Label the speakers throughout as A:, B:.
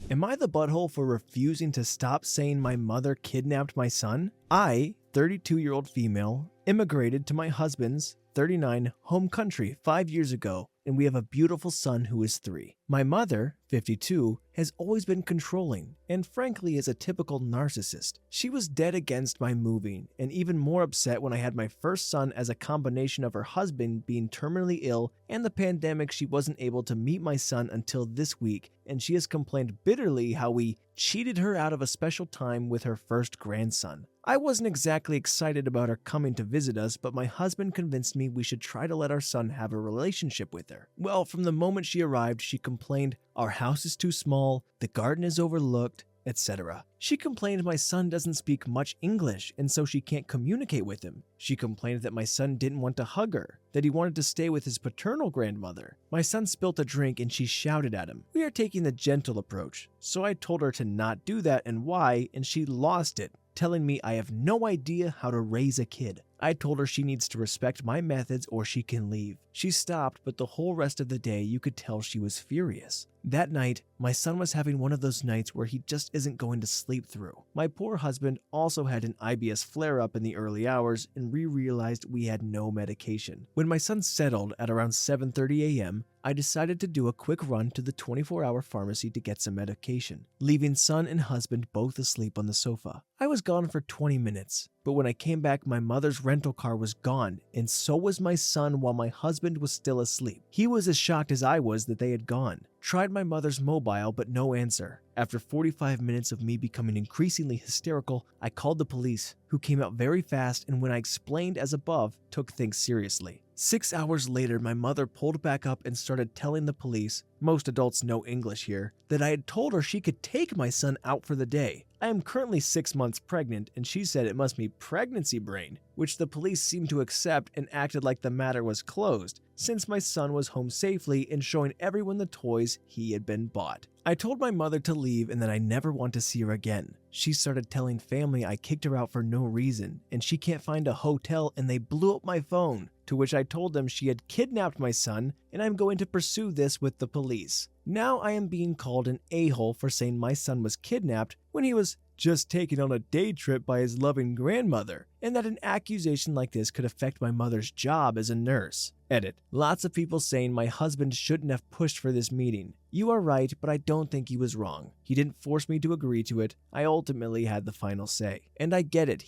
A: Am I the butthole for refusing to stop saying my mother kidnapped my son? I, 32-year-old female, immigrated to my husband's 39 home country 5 years ago, and we have a beautiful son who is 3. My mother, 52, has always been controlling and frankly is a typical narcissist. She was dead against my moving and even more upset when I had my first son as a combination of her husband being terminally ill and the pandemic. She wasn't able to meet my son until this week, and she has complained bitterly how we cheated her out of a special time with her first grandson. I wasn't exactly excited about her coming to visit us, but my husband convinced me we should try to let our son have a relationship with her. Well, from the moment she arrived, she complained our house is too small, the garden is overlooked, etc. She complained my son doesn't speak much English and so she can't communicate with him. She complained that my son didn't want to hug her, that he wanted to stay with his paternal grandmother. My son spilt a drink and she shouted at him. We are taking the gentle approach, so I told her to not do that and why, and she lost it, telling me I have no idea how to raise a kid. I told her she needs to respect my methods or she can leave. She stopped, but the whole rest of the day you could tell she was furious. That night, my son was having one of those nights where he just isn't going to sleep through. My poor husband also had an IBS flare-up in the early hours, and we realized we had no medication. When my son settled at around 7:30 a.m., I decided to do a quick run to the 24-hour pharmacy to get some medication, leaving son and husband both asleep on the sofa. I was gone for 20 minutes, but when I came back, my mother's rental car was gone, and so was my son while my husband was still asleep. He was as shocked as I was that they had gone. Tried my mother's mobile, but no answer. After 45 minutes of me becoming increasingly hysterical, I called the police, who came out very fast and when I explained as above, took things seriously. 6 hours later, my mother pulled back up and started telling the police, most adults know English here, that I had told her she could take my son out for the day. I am currently 6 months pregnant, and she said it must be pregnancy brain, which the police seemed to accept and acted like the matter was closed, since my son was home safely and showing everyone the toys he had been bought. I told my mother to leave and that I never want to see her again. She started telling family I kicked her out for no reason, and she can't find a hotel and they blew up my phone, to which I told them she had kidnapped my son and I'm going to pursue this with the police. Now I am being called an a-hole for saying my son was kidnapped when he was just taken on a day trip by his loving grandmother, and that an accusation like this could affect my mother's job as a nurse. Edit. Lots of people saying my husband shouldn't have pushed for this meeting. You are right, but I don't think he was wrong. He didn't force me to agree to it. I ultimately had the final say. And I get it,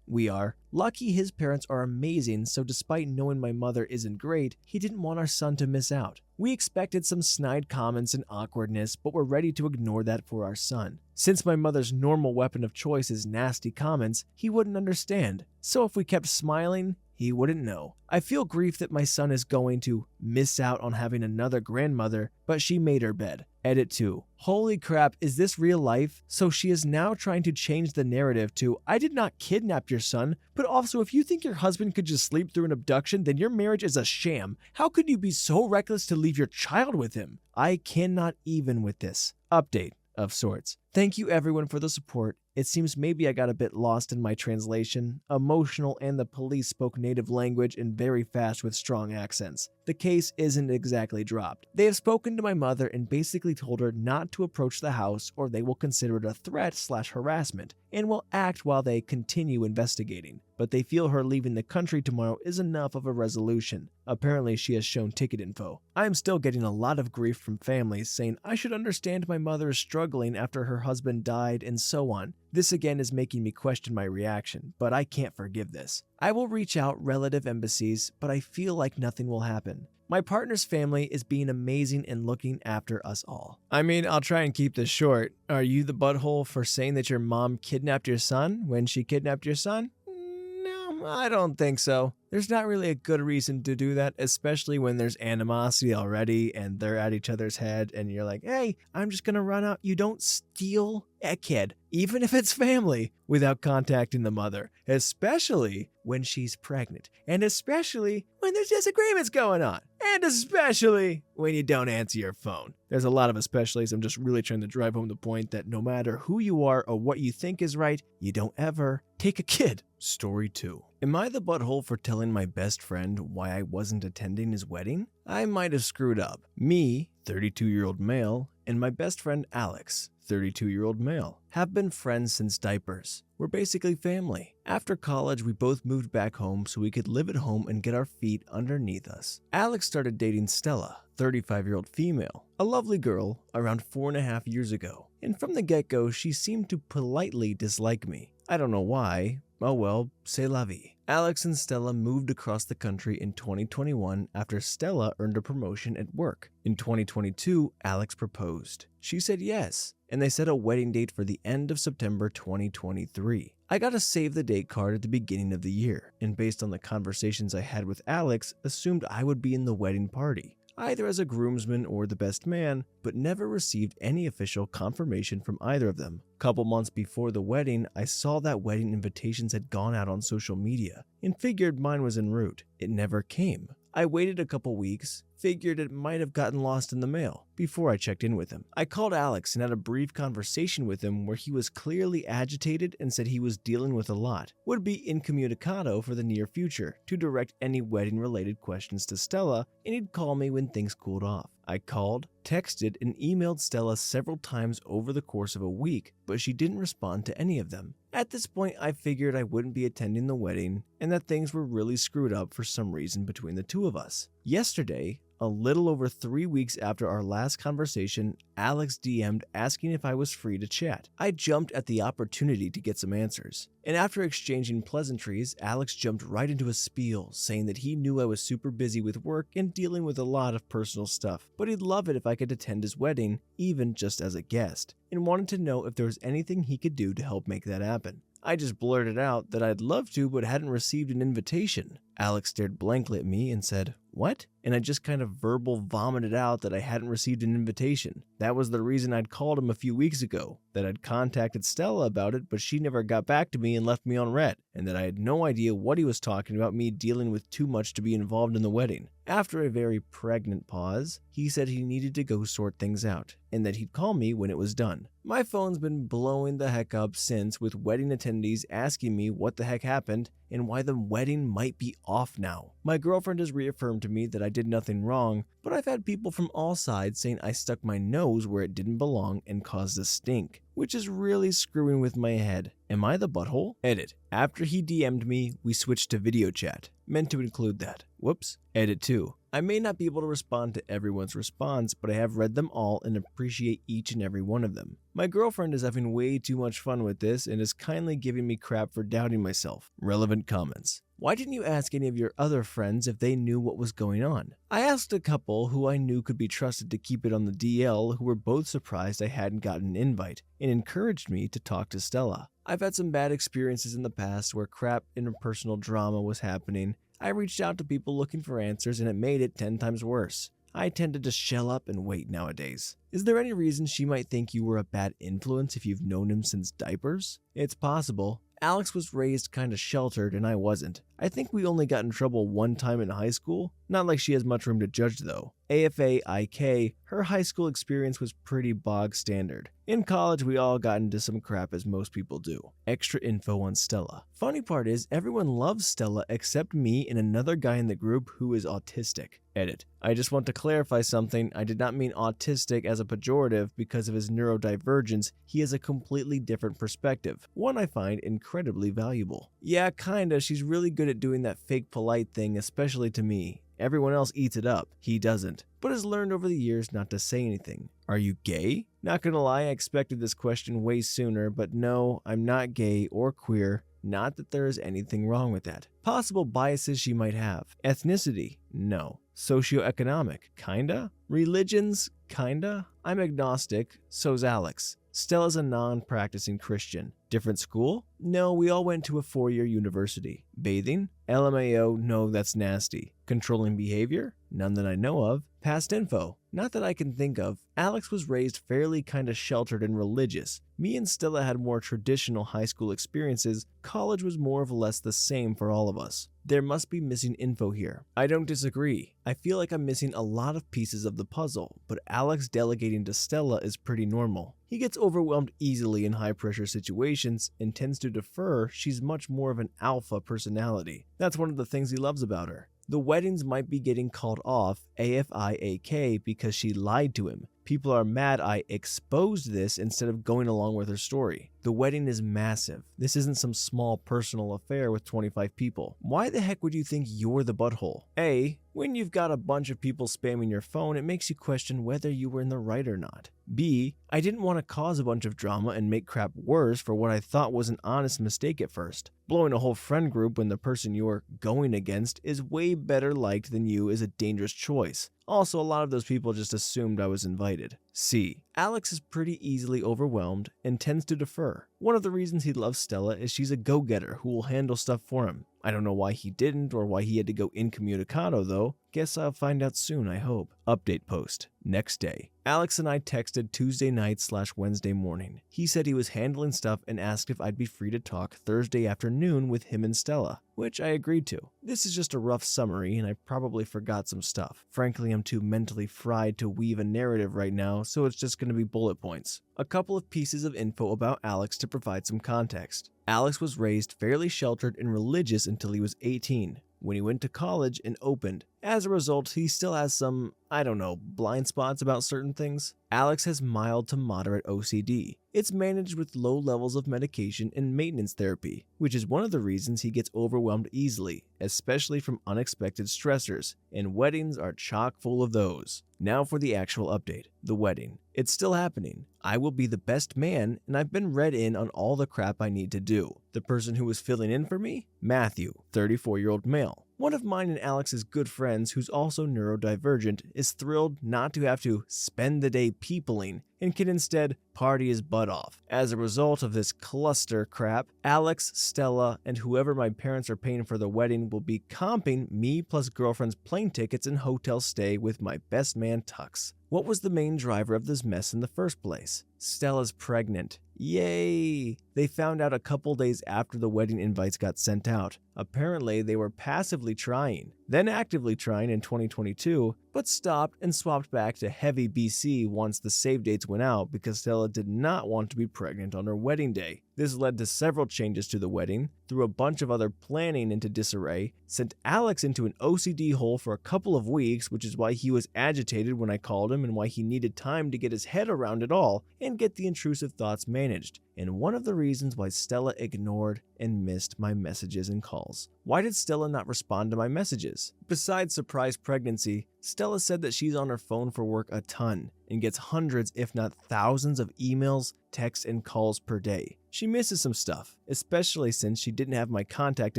A: we are lucky his parents are amazing, so despite knowing my mother isn't great, he didn't want our son to miss out. We expected some snide comments and awkwardness, but we're ready to ignore that for our son. Since my mother's normal weapon of choice is nasty comments, he wouldn't understand. So if we kept smiling, he wouldn't know. I feel grief that my son is going to miss out on having another grandmother, but she made her bed. Edit 2. Holy crap, is this real life? So she is now trying to change the narrative to, I did not kidnap your son, but also if you think your husband could just sleep through an abduction, then your marriage is a sham. How could you be so reckless to leave your child with him? I cannot even with this. Update of sorts. Thank you everyone for the support. It seems maybe I got a bit lost in my translation, emotional, and the police spoke native language and very fast with strong accents. The case isn't exactly dropped. They have spoken to my mother and basically told her not to approach the house or they will consider it a threat/harassment and will act while they continue investigating. But they feel her leaving the country tomorrow is enough of a resolution. Apparently she has shown ticket info. I am still getting a lot of grief from families saying I should understand my mother is struggling after her husband died and so on. This again is making me question my reaction, but I can't forgive this. I will reach out relative embassies, but I feel like nothing will happen. My partner's family is being amazing and looking after us all. I mean, I'll try and keep this short. Are you the butthole for saying that your mom kidnapped your son when she kidnapped your son? No, I don't think so. There's not really a good reason to do that, especially when there's animosity already and they're at each other's head and you're like, hey, I'm just gonna run out. You don't steal a kid, even if it's family, without contacting the mother, especially when she's pregnant, and especially when there's disagreements going on, and especially when you don't answer your phone. There's a lot of especiallys. I'm just really trying to drive home the point that no matter who you are or what you think is right, you don't ever take a kid. Story 2. Am I the butthole for telling my best friend why I wasn't attending his wedding? I might have screwed up. Me, 32-year-old male, and my best friend Alex, 32-year-old male, have been friends since diapers. We're basically family. After college, we both moved back home so we could live at home and get our feet underneath us. Alex started dating Stella, 35-year-old female, a lovely girl, around 4.5 years ago. And from the get-go, she seemed to politely dislike me. I don't know why. Oh well, c'est la vie. Alex and Stella moved across the country in 2021 after Stella earned a promotion at work. In 2022, Alex proposed. She said yes, and they set a wedding date for the end of September 2023. I got a save the date card at the beginning of the year, and based on the conversations I had with Alex, assumed I would be in the wedding party, either as a groomsman or the best man, but never received any official confirmation from either of them. Couple months before the wedding, I saw that wedding invitations had gone out on social media and figured mine was en route. It never came. I waited a couple weeks, figured it might have gotten lost in the mail, before I checked in with him. I called Alex and had a brief conversation with him where he was clearly agitated and said he was dealing with a lot, would be incommunicado for the near future to direct any wedding-related questions to Stella, and he'd call me when things cooled off. I called, texted, and emailed Stella several times over the course of a week, but she didn't respond to any of them. At this point, I figured I wouldn't be attending the wedding and that things were really screwed up for some reason between the two of us. Yesterday, a little over 3 weeks after our last conversation, Alex DM'd asking if I was free to chat. I jumped at the opportunity to get some answers. And after exchanging pleasantries, Alex jumped right into a spiel, saying that he knew I was super busy with work and dealing with a lot of personal stuff, but he'd love it if I could attend his wedding, even just as a guest, and wanted to know if there was anything he could do to help make that happen. I just blurted out that I'd love to but hadn't received an invitation. Alex stared blankly at me and said, "What?" And I just kind of verbal vomited out that I hadn't received an invitation. That was the reason I'd called him a few weeks ago, that I'd contacted Stella about it but she never got back to me and left me on red, and that I had no idea what he was talking about me dealing with too much to be involved in the wedding. After a very pregnant pause, he said he needed to go sort things out, and that he'd call me when it was done. My phone's been blowing the heck up since, with wedding attendees asking me what the heck happened and why the wedding might be off now. My girlfriend has reaffirmed to me that I did nothing wrong, but I've had people from all sides saying I stuck my nose where it didn't belong and caused a stink, which is really screwing with my head. Am I the butthole? Edit. After he DM'd me, we switched to video chat. Meant to include that. Whoops. Edit 2. I may not be able to respond to everyone's response, but I have read them all and appreciate each and every one of them. My girlfriend is having way too much fun with this and is kindly giving me crap for doubting myself. Relevant comments. Why didn't you ask any of your other friends if they knew what was going on? I asked a couple who I knew could be trusted to keep it on the DL, who were both surprised I hadn't gotten an invite and encouraged me to talk to Stella. I've had some bad experiences in the past where crap interpersonal drama was happening. I reached out to people looking for answers and it made it 10 times worse. I tend to just shell up and wait nowadays. Is there any reason she might think you were a bad influence if you've known him since diapers? It's possible. Alex was raised kinda sheltered and I wasn't. I think we only got in trouble one time in high school. Not like she has much room to judge though. AFA IK, her high school experience was pretty bog standard. In college, we all got into some crap as most people do. Extra info on Stella. Funny part is, everyone loves Stella except me and another guy in the group who is autistic. Edit. I just want to clarify something. I did not mean autistic as a pejorative because of his neurodivergence. He has a completely different perspective, one I find incredibly valuable. Yeah, kinda. She's really good at doing that fake polite thing, especially to me. Everyone else eats it up. He doesn't, but has learned over the years not to say anything. Are you gay? Not gonna lie, I expected this question way sooner, but no, I'm not gay or queer. Not that there is anything wrong with that. Possible biases she might have. Ethnicity? No. Socioeconomic? Kinda. Religions? Kinda. I'm agnostic, so's Alex. Stella's a non-practicing Christian. Different school? No, we all went to a 4-year university. Bathing? LMAO, no, that's nasty. Controlling behavior? None that I know of. Past info? Not that I can think of. Alex was raised fairly kinda sheltered and religious. Me and Stella had more traditional high school experiences. College was more or less the same for all of us. There must be missing info here. I don't disagree. I feel like I'm missing a lot of pieces of the puzzle, but Alex delegating to Stella is pretty normal. He gets overwhelmed easily in high-pressure situations and tends to defer. She's much more of an alpha personality. That's one of the things he loves about her. The weddings might be getting called off, AFIAK, because she lied to him. People are mad I exposed this instead of going along with her story. The wedding is massive. This isn't some small personal affair with 25 people. Why the heck would you think you're the butthole? A. When you've got a bunch of people spamming your phone, it makes you question whether you were in the right or not. B. I didn't want to cause a bunch of drama and make crap worse for what I thought was an honest mistake at first. Blowing a whole friend group when the person you're going against is way better liked than you is a dangerous choice. Also, a lot of those people just assumed I was invited. C. Alex is pretty easily overwhelmed and tends to defer. One of the reasons he loves Stella is she's a go-getter who will handle stuff for him. I don't know why he didn't or why he had to go incommunicado though. Guess I'll find out soon, I hope. Update post. Next day. Alex and I texted Tuesday night/Wednesday morning. He said he was handling stuff and asked if I'd be free to talk Thursday afternoon with him and Stella, which I agreed to. This is just a rough summary and I probably forgot some stuff. Frankly, I'm too mentally fried to weave a narrative right now, so it's just going to be bullet points. A couple of pieces of info about Alex to provide some context. Alex was raised fairly sheltered and religious until he was 18, when he went to college and opened. As a result, he still has some, blind spots about certain things. Alex has mild to moderate OCD. It's managed with low levels of medication and maintenance therapy, which is one of the reasons he gets overwhelmed easily, especially from unexpected stressors, and weddings are chock full of those. Now for the actual update, the wedding. It's still happening. I will be the best man, and I've been read in on all the crap I need to do. The person who was filling in for me? Matthew, 34-year-old male. One of mine and Alex's good friends who's also neurodivergent is thrilled not to have to spend the day peopling and can instead party his butt off. As a result of this cluster crap, Alex, Stella, and whoever my parents are paying for the wedding will be comping me plus girlfriend's plane tickets and hotel stay with my best man Tux. What was the main driver of this mess in the first place? Stella's pregnant. Yay! They found out a couple days after the wedding invites got sent out. Apparently, they were passively trying, then actively trying in 2022, but stopped and swapped back to heavy BC once the save dates went out because Stella did not want to be pregnant on her wedding day. This led to several changes to the wedding, threw a bunch of other planning into disarray, sent Alex into an OCD hole for a couple of weeks, which is why he was agitated when I called him and why he needed time to get his head around it all and get the intrusive thoughts managed, and one of the reasons why Stella ignored and missed my messages and calls. Why did Stella not respond to my messages? Besides surprise pregnancy, Stella said that she's on her phone for work a ton and gets hundreds if not thousands of emails, texts, and calls per day. She misses some stuff, especially since she didn't have my contact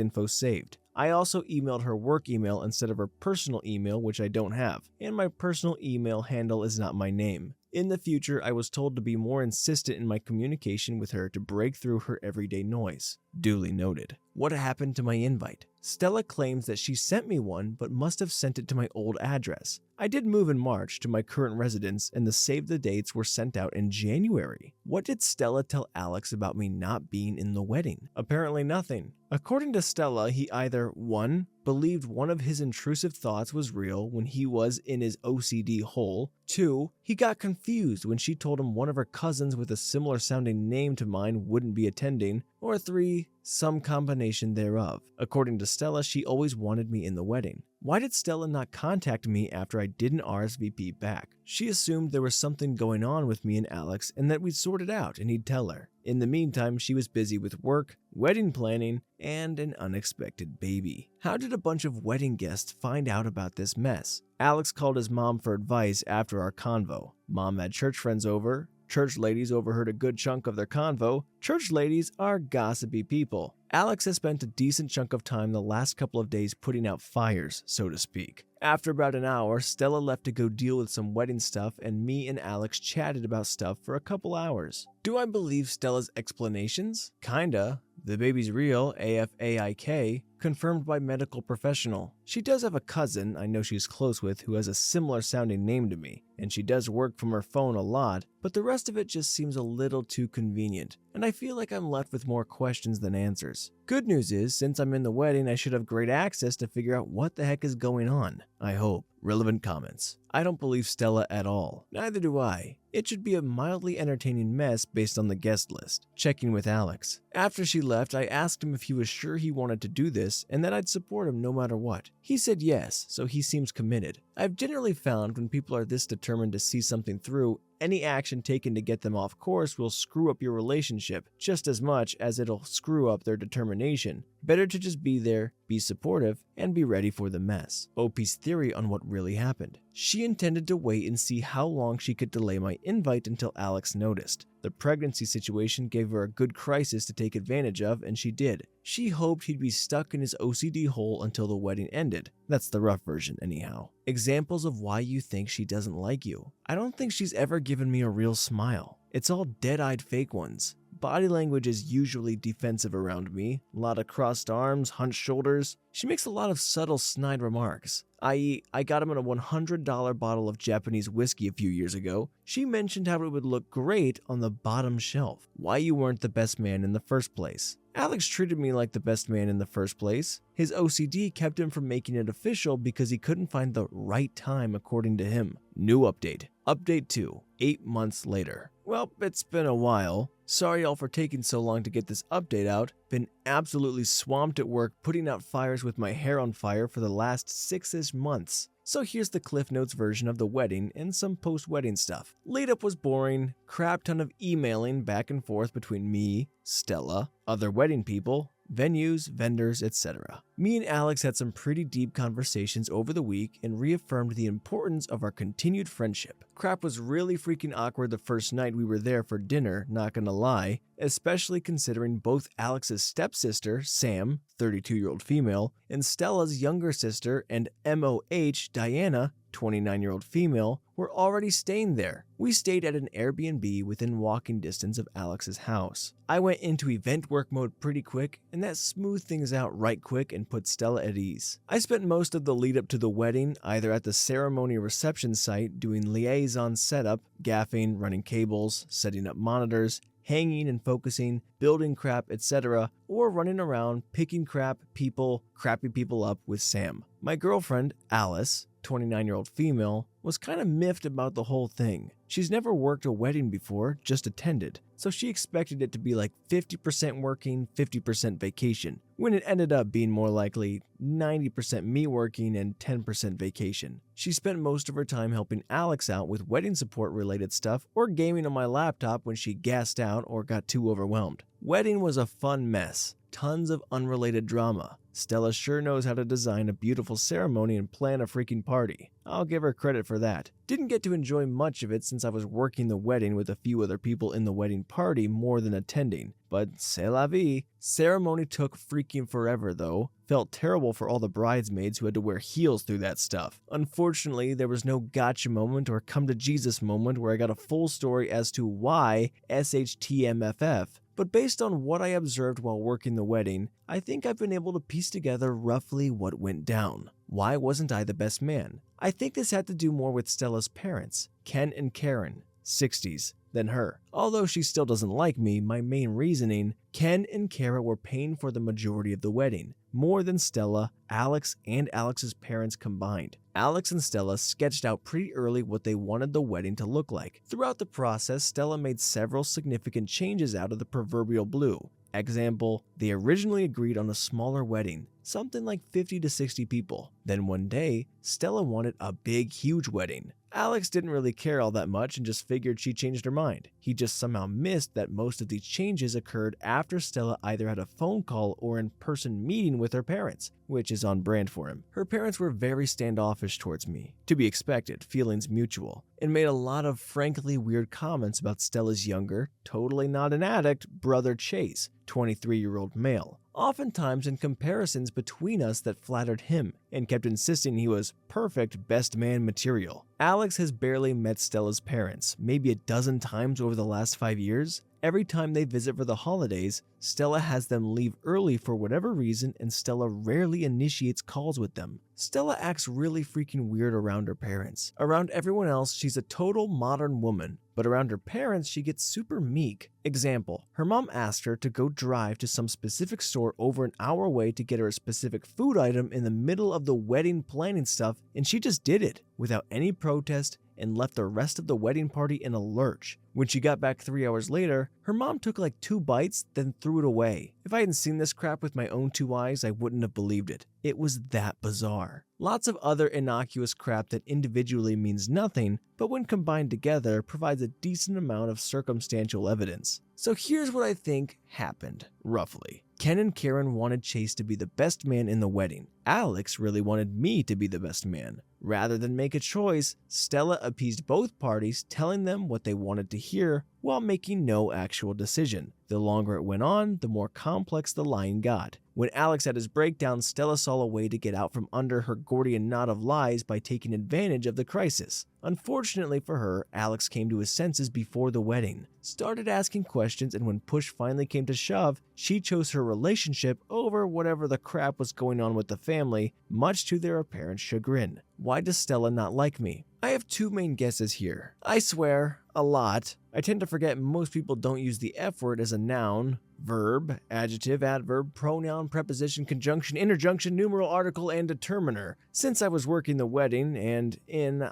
A: info saved. I also emailed her work email instead of her personal email, which I don't have, and my personal email handle is not my name. In the future, I was told to be more insistent in my communication with her to break through her everyday noise. Duly noted. What happened to my invite? Stella claims that she sent me one but must have sent it to my old address. I did move in March to my current residence and the save the dates were sent out in January. What did Stella tell Alex about me not being in the wedding? Apparently nothing. According to Stella, he either 1. Believed one of his intrusive thoughts was real when he was in his OCD hole. 2. He got confused when she told him one of her cousins with a similar sounding name to mine wouldn't be attending. Or 3. Some combination thereof. According to Stella, she always wanted me in the wedding. Why did Stella not contact me after I didn't RSVP back? She assumed there was something going on with me and Alex and that we'd sort it out and he'd tell her. In the meantime, she was busy with work, wedding planning, and an unexpected baby. How did a bunch of wedding guests find out about this mess? Alex called his mom for advice after our convo. Mom had church friends over. Church ladies overheard a good chunk of their convo. Church ladies are gossipy people. Alex has spent a decent chunk of time the last couple of days putting out fires, so to speak. After about an hour, Stella left to go deal with some wedding stuff and me and Alex chatted about stuff for a couple hours. Do I believe Stella's explanations? Kinda. The baby's real, AFAIK, confirmed by medical professional. She does have a cousin I know she's close with who has a similar sounding name to me, and she does work from her phone a lot, but the rest of it just seems a little too convenient, and I feel like I'm left with more questions than answers. Good news is, since I'm in the wedding, I should have great access to figure out what the heck is going on. I hope. Relevant comments. I don't believe Stella at all. Neither do I. It should be a mildly entertaining mess based on the guest list. Checking with Alex. After she left, I asked him if he was sure he wanted to do this this and that I'd support him no matter what. He said yes, so he seems committed. I've generally found when people are this determined to see something through, any action taken to get them off course will screw up your relationship just as much as it'll screw up their determination. Better to just be there, be supportive, and be ready for the mess. OP's theory on what really happened. She intended to wait and see how long she could delay my invite until Alex noticed. The pregnancy situation gave her a good crisis to take advantage of, and she did. She hoped he'd be stuck in his OCD hole until the wedding ended. That's the rough version anyhow. Examples of why you think she doesn't like you. I don't think she's ever given me a real smile. It's all dead-eyed fake ones. Body language is usually defensive around me. A lot of crossed arms, hunched shoulders. She makes a lot of subtle snide remarks. I.e., I got him a $100 bottle of Japanese whiskey a few years ago. She mentioned how it would look great on the bottom shelf. Why you weren't the best man in the first place. Alex treated me like the best man in the first place. His OCD kept him from making it official because he couldn't find the right time according to him. New update. Update 2. 8 months later. Well, it's been a while. Sorry all for taking so long to get this update out. Been absolutely swamped at work putting out fires with my hair on fire for the last 6-ish months. So here's the Cliff Notes version of the wedding and some post-wedding stuff. Lead up was boring, crap ton of emailing back and forth between me, Stella, other wedding people, venues, vendors, etc. Me and Alex had some pretty deep conversations over the week and reaffirmed the importance of our continued friendship. Crap was really freaking awkward the first night we were there for dinner, not gonna lie, especially considering both Alex's stepsister, Sam, 32-year-old female, and Stella's younger sister and MOH, Diana, 29-year-old female, were already staying there. We stayed at an Airbnb within walking distance of Alex's house. I went into event work mode pretty quick, and that smoothed things out right quick and put Stella at ease. I spent most of the lead up to the wedding either at the ceremony reception site doing liaison setup, gaffing, running cables, setting up monitors, hanging and focusing, building crap, etc., or running around picking crappy people up with Sam. My girlfriend, Alice, 29-year-old female, was kind of miffed about the whole thing. She's never worked a wedding before, just attended, so she expected it to be like 50% working, 50% vacation, when it ended up being more likely 90% me working and 10% vacation. She spent most of her time helping Alex out with wedding support related stuff or gaming on my laptop when she gassed out or got too overwhelmed. Wedding was a fun mess. Tons of unrelated drama. Stella sure knows how to design a beautiful ceremony and plan a freaking party. I'll give her credit for that. Didn't get to enjoy much of it since I was working the wedding with a few other people in the wedding party more than attending, but c'est la vie. Ceremony took freaking forever though. Felt terrible for all the bridesmaids who had to wear heels through that stuff. Unfortunately, there was no gotcha moment or come to Jesus moment where I got a full story as to why SHTMFF. But based on what I observed while working the wedding, I think I've been able to piece together roughly what went down. Why wasn't I the best man? I think this had to do more with Stella's parents, Ken and Karen, 60s, than her. Although she still doesn't like me, my main reasoning, Ken and Kara were paying for the majority of the wedding, more than Stella, Alex, and Alex's parents combined. Alex and Stella sketched out pretty early what they wanted the wedding to look like. Throughout the process, Stella made several significant changes out of the proverbial blue. Example, they originally agreed on a smaller wedding, something like 50 to 60 people. Then one day, Stella wanted a big, huge wedding. Alex didn't really care all that much and just figured she changed her mind. He just somehow missed that most of these changes occurred after Stella either had a phone call or in-person meeting with her parents, which is on brand for him. Her parents were very standoffish towards me, to be expected, feelings mutual, and made a lot of frankly weird comments about Stella's younger, totally not an addict, brother Chase, 23-year-old male. Oftentimes in comparisons between us that flattered him, and kept insisting he was perfect best man material. Alex has barely met Stella's parents, maybe a dozen times over the last 5 years. Every time they visit for the holidays, Stella has them leave early for whatever reason, and Stella rarely initiates calls with them. Stella acts really freaking weird around her parents. Around everyone else, she's a total modern woman, but around her parents, she gets super meek. Example, her mom asked her to go drive to some specific store over an hour away to get her a specific food item in the middle of the wedding planning stuff, and she just did it without any protest, and left the rest of the wedding party in a lurch. When she got back 3 hours later, her mom took like 2 bites, then threw it away. If I hadn't seen this crap with my own 2 eyes, I wouldn't have believed it. It was that bizarre. Lots of other innocuous crap that individually means nothing, but when combined together provides a decent amount of circumstantial evidence. So here's what I think happened, roughly. Ken and Karen wanted Chase to be the best man in the wedding. Alex really wanted me to be the best man. Rather than make a choice, Stella appeased both parties, telling them what they wanted to hear while making no actual decision. The longer it went on, the more complex the lying got. When Alex had his breakdown, Stella saw a way to get out from under her Gordian knot of lies by taking advantage of the crisis. Unfortunately for her, Alex came to his senses before the wedding, started asking questions, and when push finally came to shove, she chose her relationship over whatever the crap was going on with the family, much to their apparent chagrin. Why does Stella not like me? I have 2 main guesses here. I swear, a lot. I tend to forget most people don't use the F word as a noun, verb, adjective, adverb, pronoun, preposition, conjunction, interjunction, numeral, article, and determiner. Since I was working the wedding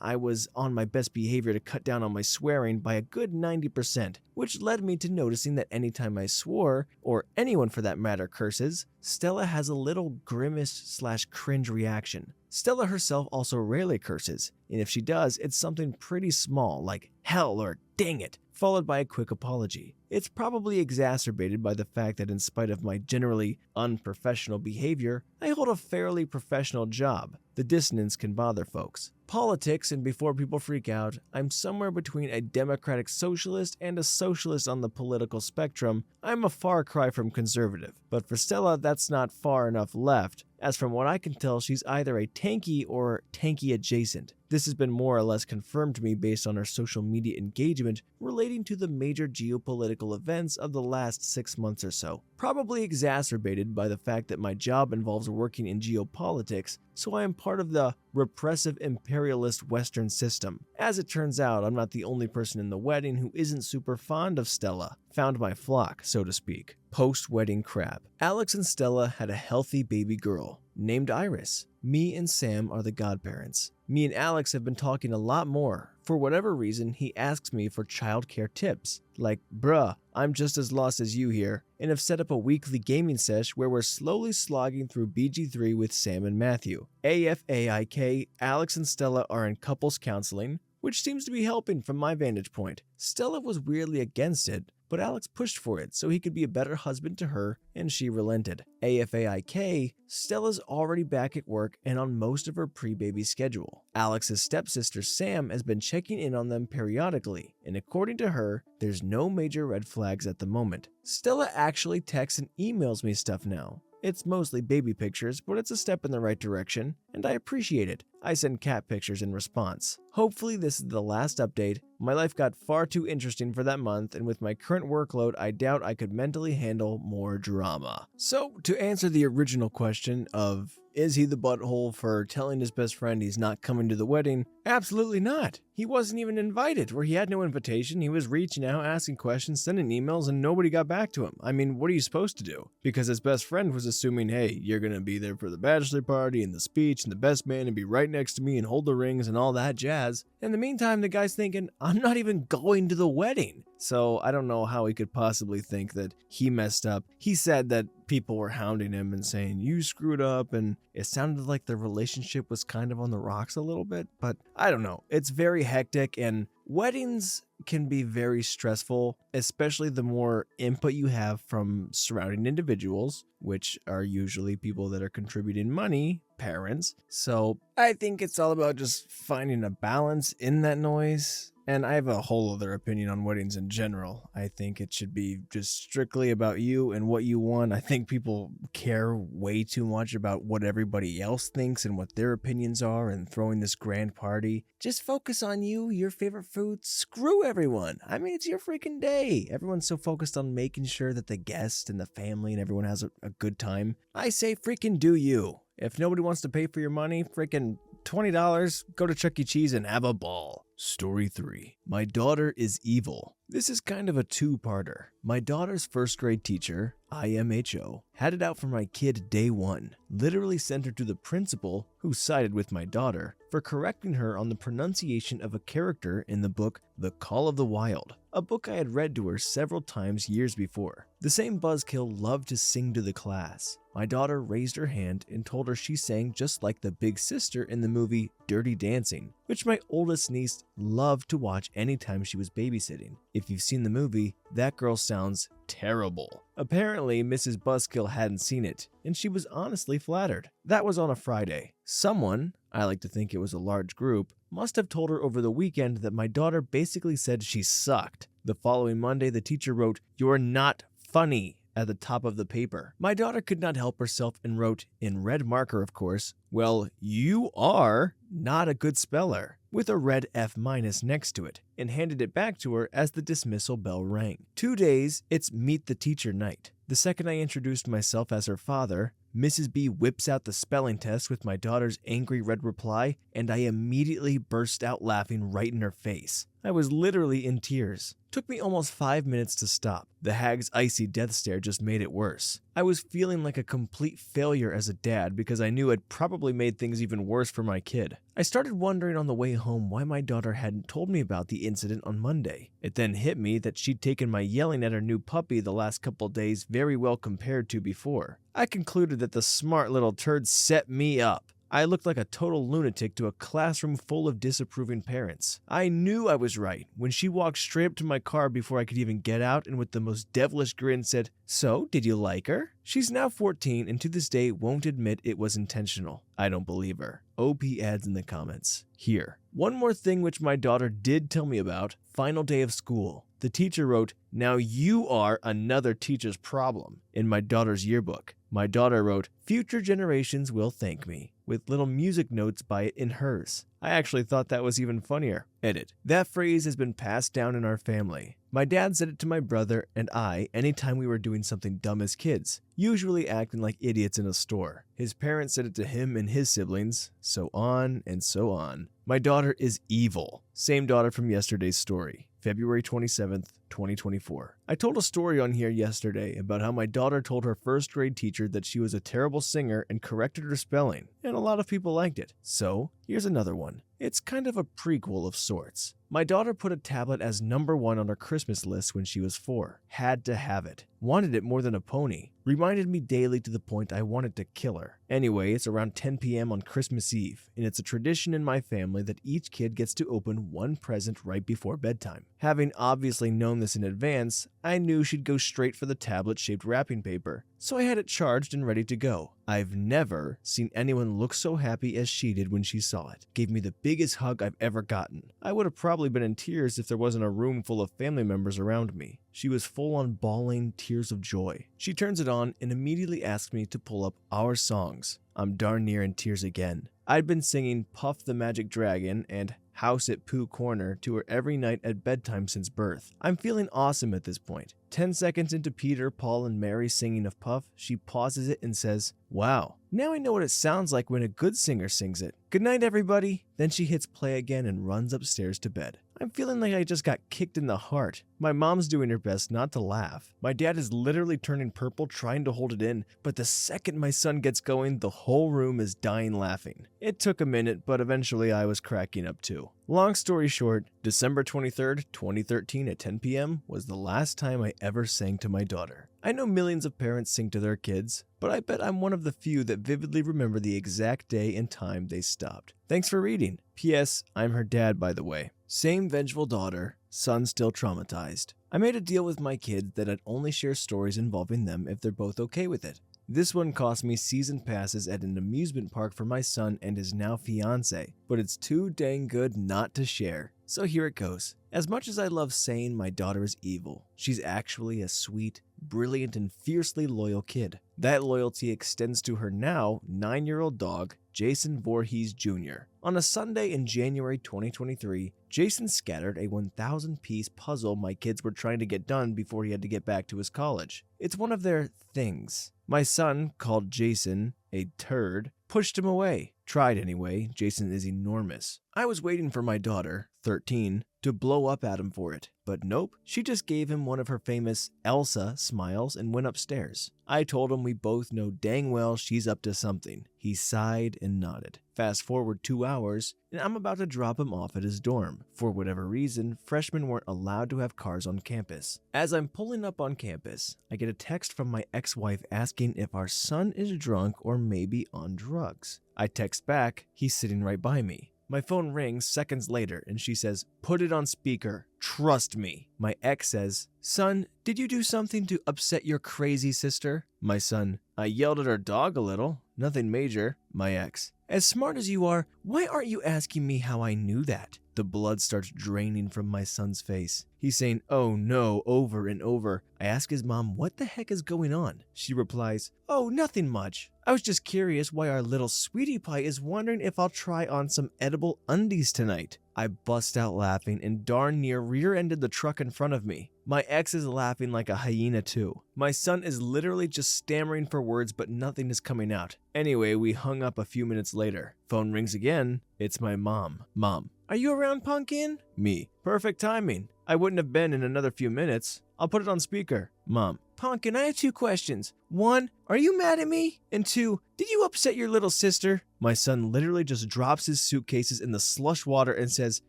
A: I was on my best behavior to cut down on my swearing by a good 90%, which led me to noticing that anytime I swore, or anyone for that matter curses, Stella has a little grimace/cringe reaction. Stella herself also rarely curses, and if she does, it's something pretty small like hell or dang it, followed by a quick apology. It's probably exacerbated by the fact that in spite of my generally unprofessional behavior, I hold a fairly professional job. The dissonance can bother folks. Politics, and before people freak out, I'm somewhere between a democratic socialist and a socialist on the political spectrum. I'm a far cry from conservative, but for Stella, that's not far enough left, as from what I can tell, she's either a tanky or tanky adjacent. This has been more or less confirmed to me based on her social media engagement relating to the major geopolitical events of the last 6 months or so, probably exacerbated by the fact that my job involves working in geopolitics, so I am part of the repressive imperialist Western system. As it turns out, I'm not the only person in the wedding who isn't super fond of Stella. Found my flock, so to speak. Post-wedding crap. Alex and Stella had a healthy baby girl named Iris. Me and Sam are the godparents. Me and Alex have been talking a lot more. For whatever reason, he asks me for childcare tips. Like, bruh, I'm just as lost as you here, and have set up a weekly gaming sesh where we're slowly slogging through BG3 with Sam and Matthew. AFAIK, Alex and Stella are in couples counseling, which seems to be helping from my vantage point. Stella was weirdly against it, but Alex pushed for it so he could be a better husband to her, and she relented. AFAIK, Stella's already back at work and on most of her pre-baby schedule. Alex's stepsister Sam has been checking in on them periodically, and according to her, there's no major red flags at the moment. Stella actually texts and emails me stuff now. It's mostly baby pictures, but it's a step in the right direction, and I appreciate it. I send cat pictures in response. Hopefully this is the last update. My life got far too interesting for that month, and with my current workload, I doubt I could mentally handle more drama. So, to answer the original question of, is he the butthole for telling his best friend he's not coming to the wedding? Absolutely not. He wasn't even invited, or he had no invitation. He was reaching out, asking questions, sending emails, and nobody got back to him. I mean, what are you supposed to do? Because his best friend was assuming, hey, you're gonna be there for the bachelor party and the speech and the best man and be right next to me and hold the rings and all that jazz. In the meantime, the guy's thinking, I'm not even going to the wedding. So I don't know how he could possibly think that he messed up. He said that people were hounding him and saying, you screwed up, and it sounded like the relationship was kind of on the rocks a little bit, but I don't know. It's very hectic, and weddings can be very stressful, especially the more input you have from surrounding individuals, which are usually people that are contributing money, parents. So I think it's all about just finding a balance in that noise. And I have a whole other opinion on weddings in general. I think it should be just strictly about you and what you want. I think people care way too much about what everybody else thinks and what their opinions are and throwing this grand party. Just focus on you, your favorite food. Screw everyone. I mean, it's your freaking day. Everyone's so focused on making sure that the guests and the family and everyone has a good time. I say freaking do you. If nobody wants to pay for your money, freaking $20, go to Chuck E. Cheese and have a ball. Story 3. My daughter is evil. This is kind of a two-parter. My daughter's first grade teacher, IMHO, had it out for my kid day one, literally sent her to the principal, who sided with my daughter, for correcting her on the pronunciation of a character in the book The Call of the Wild, a book I had read to her several times years before. The same buzzkill loved to sing to the class. My daughter raised her hand and told her she sang just like the big sister in the movie Dirty Dancing, which my oldest niece loved to watch anytime she was babysitting. If you've seen the movie, that girl sounds terrible. Apparently, Mrs. Buzzkill hadn't seen it, and she was honestly flattered. That was on a Friday. Someone, I like to think it was a large group, must have told her over the weekend that my daughter basically said she sucked. The following Monday, the teacher wrote, "You're not funny," at the top of the paper. My daughter could not help herself and wrote, in red marker of course, "Well, you are not a good speller," with a red F- next to it, and handed it back to her as the dismissal bell rang. 2 days, it's meet the teacher night. The second I introduced myself as her father, Mrs. B whips out the spelling test with my daughter's angry red reply, and I immediately burst out laughing right in her face. I was literally in tears. Took me almost 5 minutes to stop. The hag's icy death stare just made it worse. I was feeling like a complete failure as a dad because I knew I'd probably made things even worse for my kid. I started wondering on the way home why my daughter hadn't told me about the incident on Monday. It then hit me that she'd taken my yelling at her new puppy the last couple days very well compared to before. I concluded that the smart little turd set me up. I looked like a total lunatic to a classroom full of disapproving parents. I knew I was right when she walked straight up to my car before I could even get out and with the most devilish grin said, "So, did you like her?" She's now 14 and to this day won't admit it was intentional. I don't believe her. OP adds in the comments. Here. One more thing which my daughter did tell me about, final day of school. The teacher wrote, "Now you are another teacher's problem," in my daughter's yearbook. My daughter wrote, "Future generations will thank me," with little music notes by it in hers. I actually thought that was even funnier. Edit. That phrase has been passed down in our family. My dad said it to my brother and I anytime we were doing something dumb as kids, usually acting like idiots in a store. His parents said it to him and his siblings, so on and so on. My daughter is evil. Same daughter from yesterday's story, February 27th, 2024. I told a story on here yesterday about how my daughter told her first grade teacher that she was a terrible singer and corrected her spelling, and a lot of people liked it. So, here's another one. It's kind of a prequel of sorts. My daughter put a tablet as number 1 on her Christmas list when she was 4. Had to have it. Wanted it more than a pony. Reminded me daily to the point I wanted to kill her. Anyway, it's around 10 p.m. on Christmas Eve, and it's a tradition in my family that each kid gets to open one present right before bedtime. Having obviously known this in advance, I knew she'd go straight for the tablet-shaped wrapping paper, so I had it charged and ready to go. I've never seen anyone look so happy as she did when she saw it. Gave me the biggest hug I've ever gotten. I would have probably been in tears if there wasn't a room full of family members around me. She was full on bawling tears of joy. She turns it on and immediately asks me to pull up our songs. I'm darn near in tears again. I'd been singing Puff the Magic Dragon and House at Pooh Corner to her every night at bedtime since birth. I'm feeling awesome at this point. 10 seconds into Peter, Paul, and Mary singing of Puff, she pauses it and says, "Wow, now I know what it sounds like when a good singer sings it. Good night, everybody." Then she hits play again and runs upstairs to bed. I'm feeling like I just got kicked in the heart. My mom's doing her best not to laugh. My dad is literally turning purple trying to hold it in, but the second my son gets going, the whole room is dying laughing. It took a minute, but eventually I was cracking up too. Long story short, December 23rd, 2013 at 10 p.m. was the last time I ever sang to my daughter. I know millions of parents sing to their kids, but I bet I'm one of the few that vividly remember the exact day and time they stopped. Thanks for reading. P.S. I'm her dad, by the way. Same vengeful daughter, son still traumatized. I made a deal with my kids that I'd only share stories involving them if they're both okay with it. This one cost me season passes at an amusement park for my son and his now fiance, but it's too dang good not to share. So here it goes. As much as I love saying my daughter is evil, she's actually a sweet, brilliant, and fiercely loyal kid. That loyalty extends to her now 9-year-old dog, Jason Voorhees Jr. On a Sunday in January 2023, Jason scattered a 1,000-piece puzzle my kids were trying to get done before he had to get back to his college. It's one of their things. My son, called Jason a turd, pushed him away. Tried anyway. Jason is enormous. I was waiting for my daughter, 13, to blow up at him for it. But nope, she just gave him one of her famous Elsa smiles and went upstairs. I told him we both know dang well she's up to something. He sighed and nodded. Fast forward 2 hours, and I'm about to drop him off at his dorm. For whatever reason, freshmen weren't allowed to have cars on campus. As I'm pulling up on campus, I get a text from my ex-wife asking if our son is drunk or maybe on drugs. I text back, he's sitting right by me. My phone rings seconds later and she says, "Put it on speaker. Trust me." My ex says, "Son, did you do something to upset your crazy sister?" My son, "I yelled at our dog a little. Nothing major." My ex, "As smart as you are, why aren't you asking me how I knew that?" The blood starts draining from my son's face. He's saying, "Oh no," over and over. I ask his mom what the heck is going on. She replies, "Oh, nothing much. I was just curious why our little sweetie pie is wondering if I'll try on some edible undies tonight." I bust out laughing and darn near rear-ended the truck in front of me. My ex is laughing like a hyena too. My son is literally just stammering for words but nothing is coming out. Anyway, we hung up a few minutes later. Phone rings again. It's my mom. Mom, "Are you around, Pumpkin?" Me, "Perfect timing. I wouldn't have been in another few minutes. I'll put it on speaker." Mom, "Pumpkin, I have 2 questions. 1, are you mad at me? And 2, did you upset your little sister?" My son literally just drops his suitcases in the slush water and says,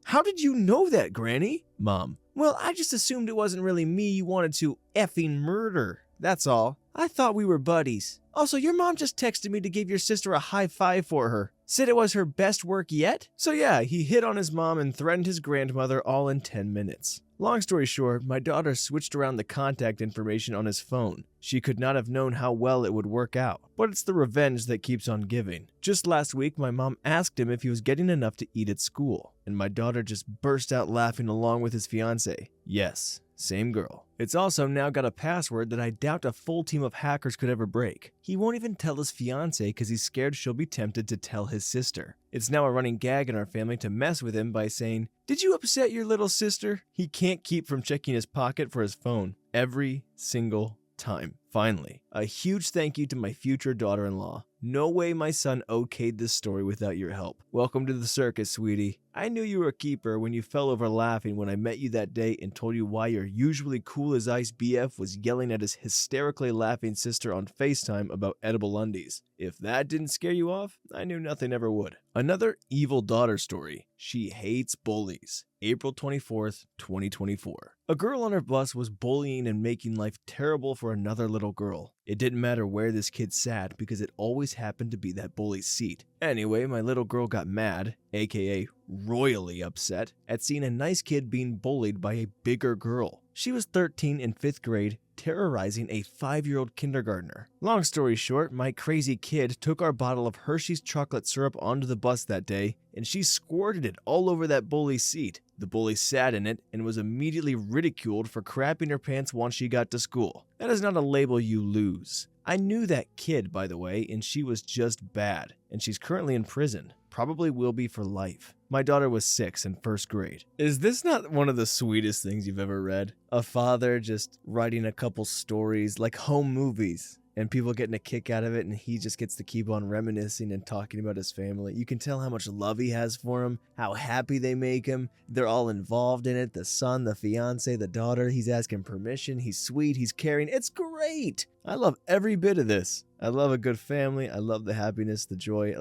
A: "How did you know that, Granny?" Mom, "Well, I just assumed it wasn't really me you wanted to effing murder. That's all. I thought we were buddies. Also, your mom just texted me to give your sister a high five for her. Said it was her best work yet?" So yeah, he hit on his mom and threatened his grandmother all in 10 minutes. Long story short, my daughter switched around the contact information on his phone. She could not have known how well it would work out, but it's the revenge that keeps on giving. Just last week, my mom asked him if he was getting enough to eat at school, and my daughter just burst out laughing along with his fiance. Yes, same girl. It's also now got a password that I doubt a full team of hackers could ever break. He won't even tell his fiance because he's scared she'll be tempted to tell his sister. It's now a running gag in our family to mess with him by saying, "Did you upset your little sister?" He can't keep from checking his pocket for his phone every single time. Finally, a huge thank you to my future daughter-in-law. No way my son okayed this story without your help. Welcome to the circus, sweetie. I knew you were a keeper when you fell over laughing when I met you that day and told you why your usually cool as ice BF was yelling at his hysterically laughing sister on FaceTime about edible undies. If that didn't scare you off, I knew nothing ever would. Another evil daughter story. She hates bullies. April 24th, 2024. A girl on her bus was bullying and making life terrible for another little girl. It didn't matter where this kid sat because it always happened to be that bully's seat. Anyway, my little girl got mad, aka royally upset, at seeing a nice kid being bullied by a bigger girl. She was 13 in 5th grade, terrorizing a 5-year-old kindergartner. Long story short, my crazy kid took our bottle of Hershey's chocolate syrup onto the bus that day, and she squirted it all over that bully's seat. The bully sat in it and was immediately ridiculed for crapping her pants once she got to school. That is not a label you lose. I knew that kid, by the way, and she was just bad, and she's currently in prison. Probably will be for life. My daughter was 6 in 1st grade. Is this not one of the sweetest things you've ever read? A father just writing a couple stories, like home movies, and people getting a kick out of it, and he just gets to keep on reminiscing and talking about his family. You can tell how much love he has for him, how happy they make him. They're all involved in it. The son, the fiance, the daughter. He's asking permission. He's sweet. He's caring. It's great. I love every bit of this. I love a good family. I love the happiness, the joy.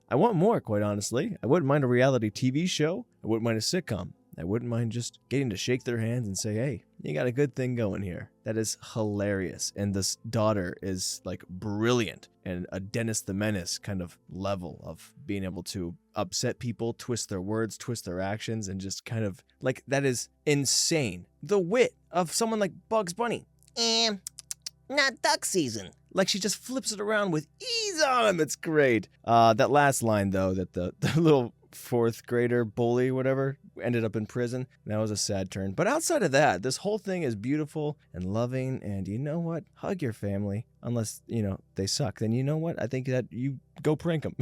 A: I want more, quite honestly. I wouldn't mind a reality TV show. I wouldn't mind a sitcom. I wouldn't mind just getting to shake their hands and say, "Hey, you got a good thing going here." That is hilarious. And this daughter is like brilliant and a Dennis the Menace kind of level of being able to upset people, twist their words, twist their actions, and just kind of like, that is insane. The wit of someone like Bugs Bunny. Not duck season. Like, she just flips it around with ease on him. It's great. That last line, though, that the little 4th grader bully, whatever, ended up in prison. That was a sad turn. But outside of that, this whole thing is beautiful and loving. And you know what? Hug your family. Unless, they suck. Then you know what? I think that you go prank them.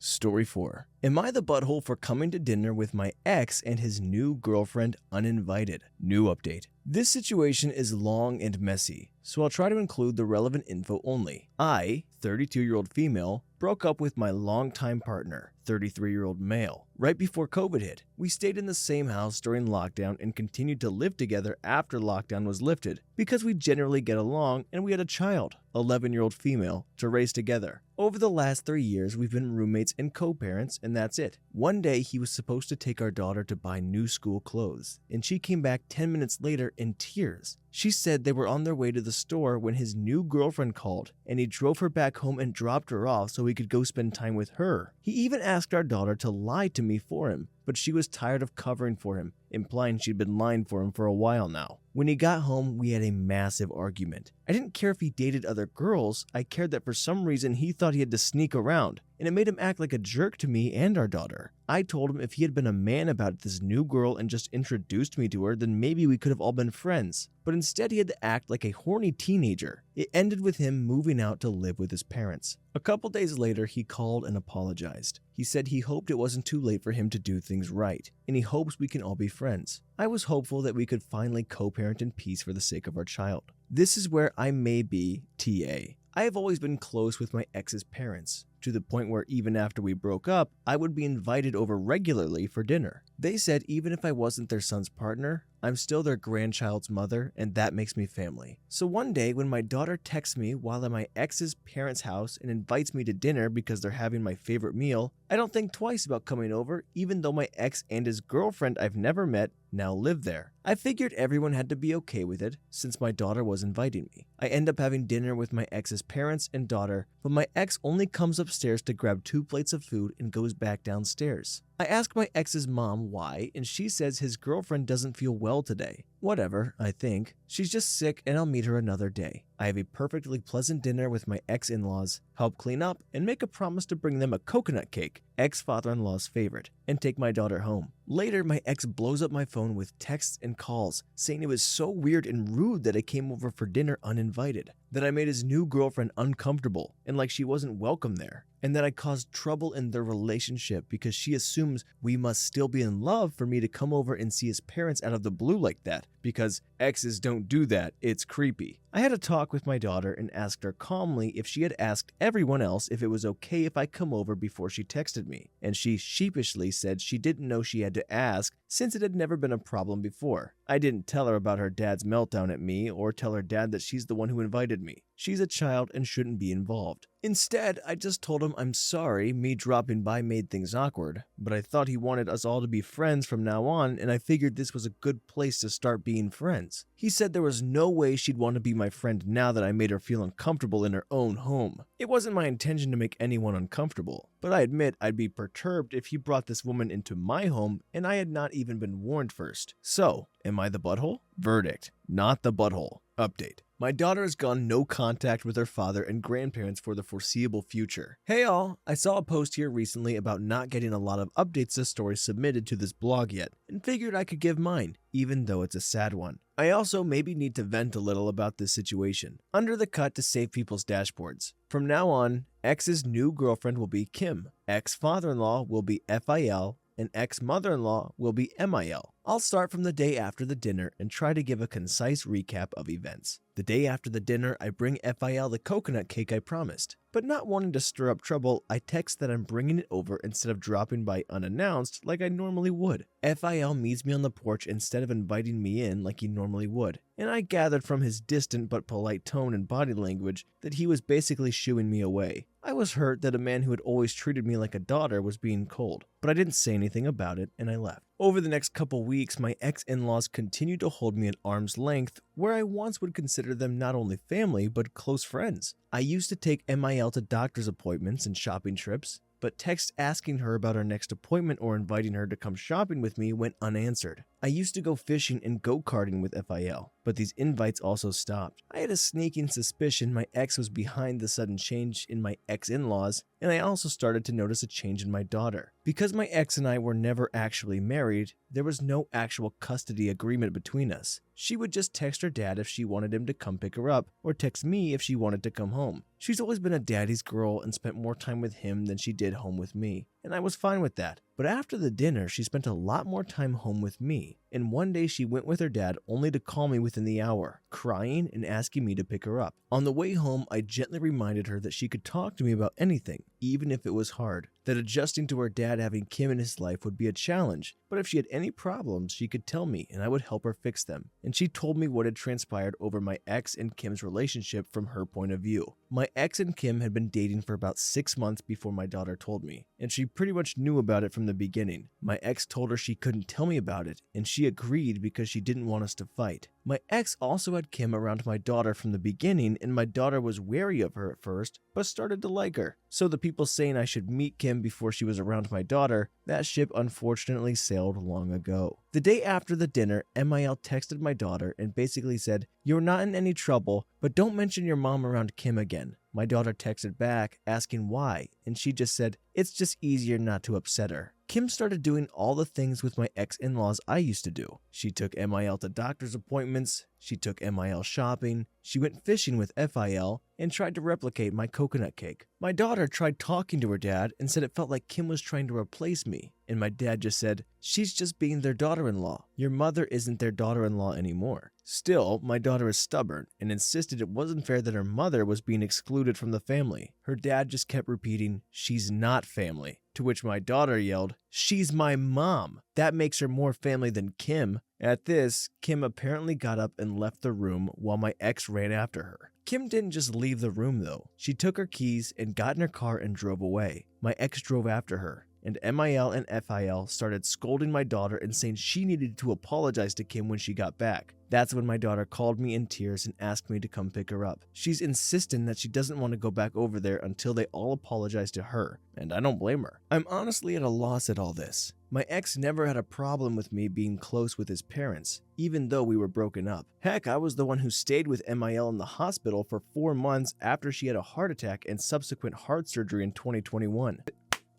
A: Story 4. Am I the butthole for coming to dinner with my ex and his new girlfriend uninvited? New update. This situation is long and messy, so I'll try to include the relevant info only. I, 32-year-old female, broke up with my longtime partner, 33-year-old male. Right before COVID hit, we stayed in the same house during lockdown and continued to live together after lockdown was lifted because we generally get along and we had a child, 11-year-old female, to raise together. Over the last 3 years, we've been roommates and co-parents, and that's it. One day, he was supposed to take our daughter to buy new school clothes, and she came back 10 minutes later in tears. She said they were on their way to the store when his new girlfriend called, and he drove her back home and dropped her off so he could go spend time with her. He even asked our daughter to lie to me for him, but she was tired of covering for him, implying she'd been lying for him for a while now. When he got home, we had a massive argument. I didn't care if he dated other girls, I cared that for some reason he thought he had to sneak around, and it made him act like a jerk to me and our daughter. I told him if he had been a man about this new girl and just introduced me to her, then maybe we could have all been friends. But instead he had to act like a horny teenager. It ended with him moving out to live with his parents. A couple days later, he called and apologized. He said he hoped it wasn't too late for him to do things right, and he hopes we can all be friends. I was hopeful that we could finally co-parent in peace for the sake of our child. This is where I may be TA. I have always been close with my ex's parents, to the point where even after we broke up, I would be invited over regularly for dinner. They said even if I wasn't their son's partner, I'm still their grandchild's mother, and that makes me family. So one day when my daughter texts me while at my ex's parents' house and invites me to dinner because they're having my favorite meal, I don't think twice about coming over, even though my ex and his girlfriend I've never met now live there. I figured everyone had to be okay with it since my daughter was inviting me. I end up having dinner with my ex's parents and daughter, but my ex only comes upstairs to grab 2 plates of food and goes back downstairs. I ask my ex's mom why, and she says his girlfriend doesn't feel well today. Whatever, I think. She's just sick and I'll meet her another day. I have a perfectly pleasant dinner with my ex-in-laws, help clean up, and make a promise to bring them a coconut cake, ex-father-in-law's favorite, and take my daughter home. Later, my ex blows up my phone with texts and calls, saying it was so weird and rude that I came over for dinner uninvited, that I made his new girlfriend uncomfortable and like she wasn't welcome there, and that I caused trouble in their relationship because she assumes we must still be in love for me to come over and see his parents out of the blue like that, because exes don't do that, it's creepy. I had a talk with my daughter and asked her calmly if she had asked everyone else if it was okay if I come over before she texted me, and she sheepishly said she didn't know she had to ask since it had never been a problem before. I didn't tell her about her dad's meltdown at me or tell her dad that she's the one who invited me. She's a child and shouldn't be involved. Instead, I just told him I'm sorry me dropping by made things awkward, but I thought he wanted us all to be friends from now on, and I figured this was a good place to start being friends. He said there was no way she'd want to be my friend now that I made her feel uncomfortable in her own home. It wasn't my intention to make anyone uncomfortable, but I admit I'd be perturbed if he brought this woman into my home and I had not even been warned first. So, am I the butthole? Verdict: not the butthole. Update: my daughter has gone no contact with her father and grandparents for the foreseeable future. Hey all, I saw a post here recently about not getting a lot of updates to stories submitted to this blog yet, and figured I could give mine, even though it's a sad one. I also maybe need to vent a little about this situation. Under the cut to save people's dashboards. From now on, X's new girlfriend will be Kim, ex-father-in-law will be FIL, and ex-mother-in-law will be MIL. I'll start from the day after the dinner and try to give a concise recap of events. The day after the dinner, I bring FIL the coconut cake I promised. But not wanting to stir up trouble, I text that I'm bringing it over instead of dropping by unannounced like I normally would. FIL meets me on the porch instead of inviting me in like he normally would, and I gathered from his distant but polite tone and body language that he was basically shooing me away. I was hurt that a man who had always treated me like a daughter was being cold, but I didn't say anything about it and I left. Over the next couple weeks, my ex-in-laws continued to hold me at arm's length, where I once would consider them not only family, but close friends. I used to take MIL to doctor's appointments and shopping trips, but texts asking her about our next appointment or inviting her to come shopping with me went unanswered. I used to go fishing and go-karting with FIL, but these invites also stopped. I had a sneaking suspicion my ex was behind the sudden change in my ex-in-laws, and I also started to notice a change in my daughter. Because my ex and I were never actually married, there was no actual custody agreement between us. She would just text her dad if she wanted him to come pick her up, or text me if she wanted to come home. She's always been a daddy's girl and spent more time with him than she did home with me, and I was fine with that. But after the dinner, she spent a lot more time home with me, and one day she went with her dad only to call me within the hour, crying and asking me to pick her up. On the way home, I gently reminded her that she could talk to me about anything, even if it was hard, that adjusting to her dad having Kim in his life would be a challenge, but if she had any problems, she could tell me and I would help her fix them. And she told me what had transpired over my ex and Kim's relationship from her point of view. My ex and Kim had been dating for about 6 months before my daughter told me, and she pretty much knew about it from the beginning. My ex told her she couldn't tell me about it, and she agreed because she didn't want us to fight. My ex also had Kim around my daughter from the beginning, and my daughter was wary of her at first, but started to like her. So the people saying I should meet Kim before she was around my daughter, that ship unfortunately sailed long ago. The day after the dinner, MIL texted my daughter and basically said, "You're not in any trouble, but don't mention your mom around Kim again." My daughter texted back asking why, and she just said, "It's just easier not to upset her." Kim started doing all the things with my ex-in-laws I used to do. She took MIL to doctor's appointments, she took MIL shopping, she went fishing with FIL, and tried to replicate my coconut cake. My daughter tried talking to her dad and said it felt like Kim was trying to replace me, and my dad just said, "She's just being their daughter-in-law. Your mother isn't their daughter-in-law anymore." Still, my daughter is stubborn and insisted it wasn't fair that her mother was being excluded from the family. Her dad just kept repeating, "She's not family," to which my daughter yelled, "She's my mom. That makes her more family than Kim." At this, Kim apparently got up and left the room while my ex ran after her. Kim didn't just leave the room though. She took her keys and got in her car and drove away. My ex drove after her, and MIL and FIL started scolding my daughter and saying she needed to apologize to Kim when she got back. That's when my daughter called me in tears and asked me to come pick her up. She's insisting that she doesn't want to go back over there until they all apologize to her, and I don't blame her. I'm honestly at a loss at all this. My ex never had a problem with me being close with his parents, even though we were broken up. Heck, I was the one who stayed with MIL in the hospital for 4 months after she had a heart attack and subsequent heart surgery in 2021.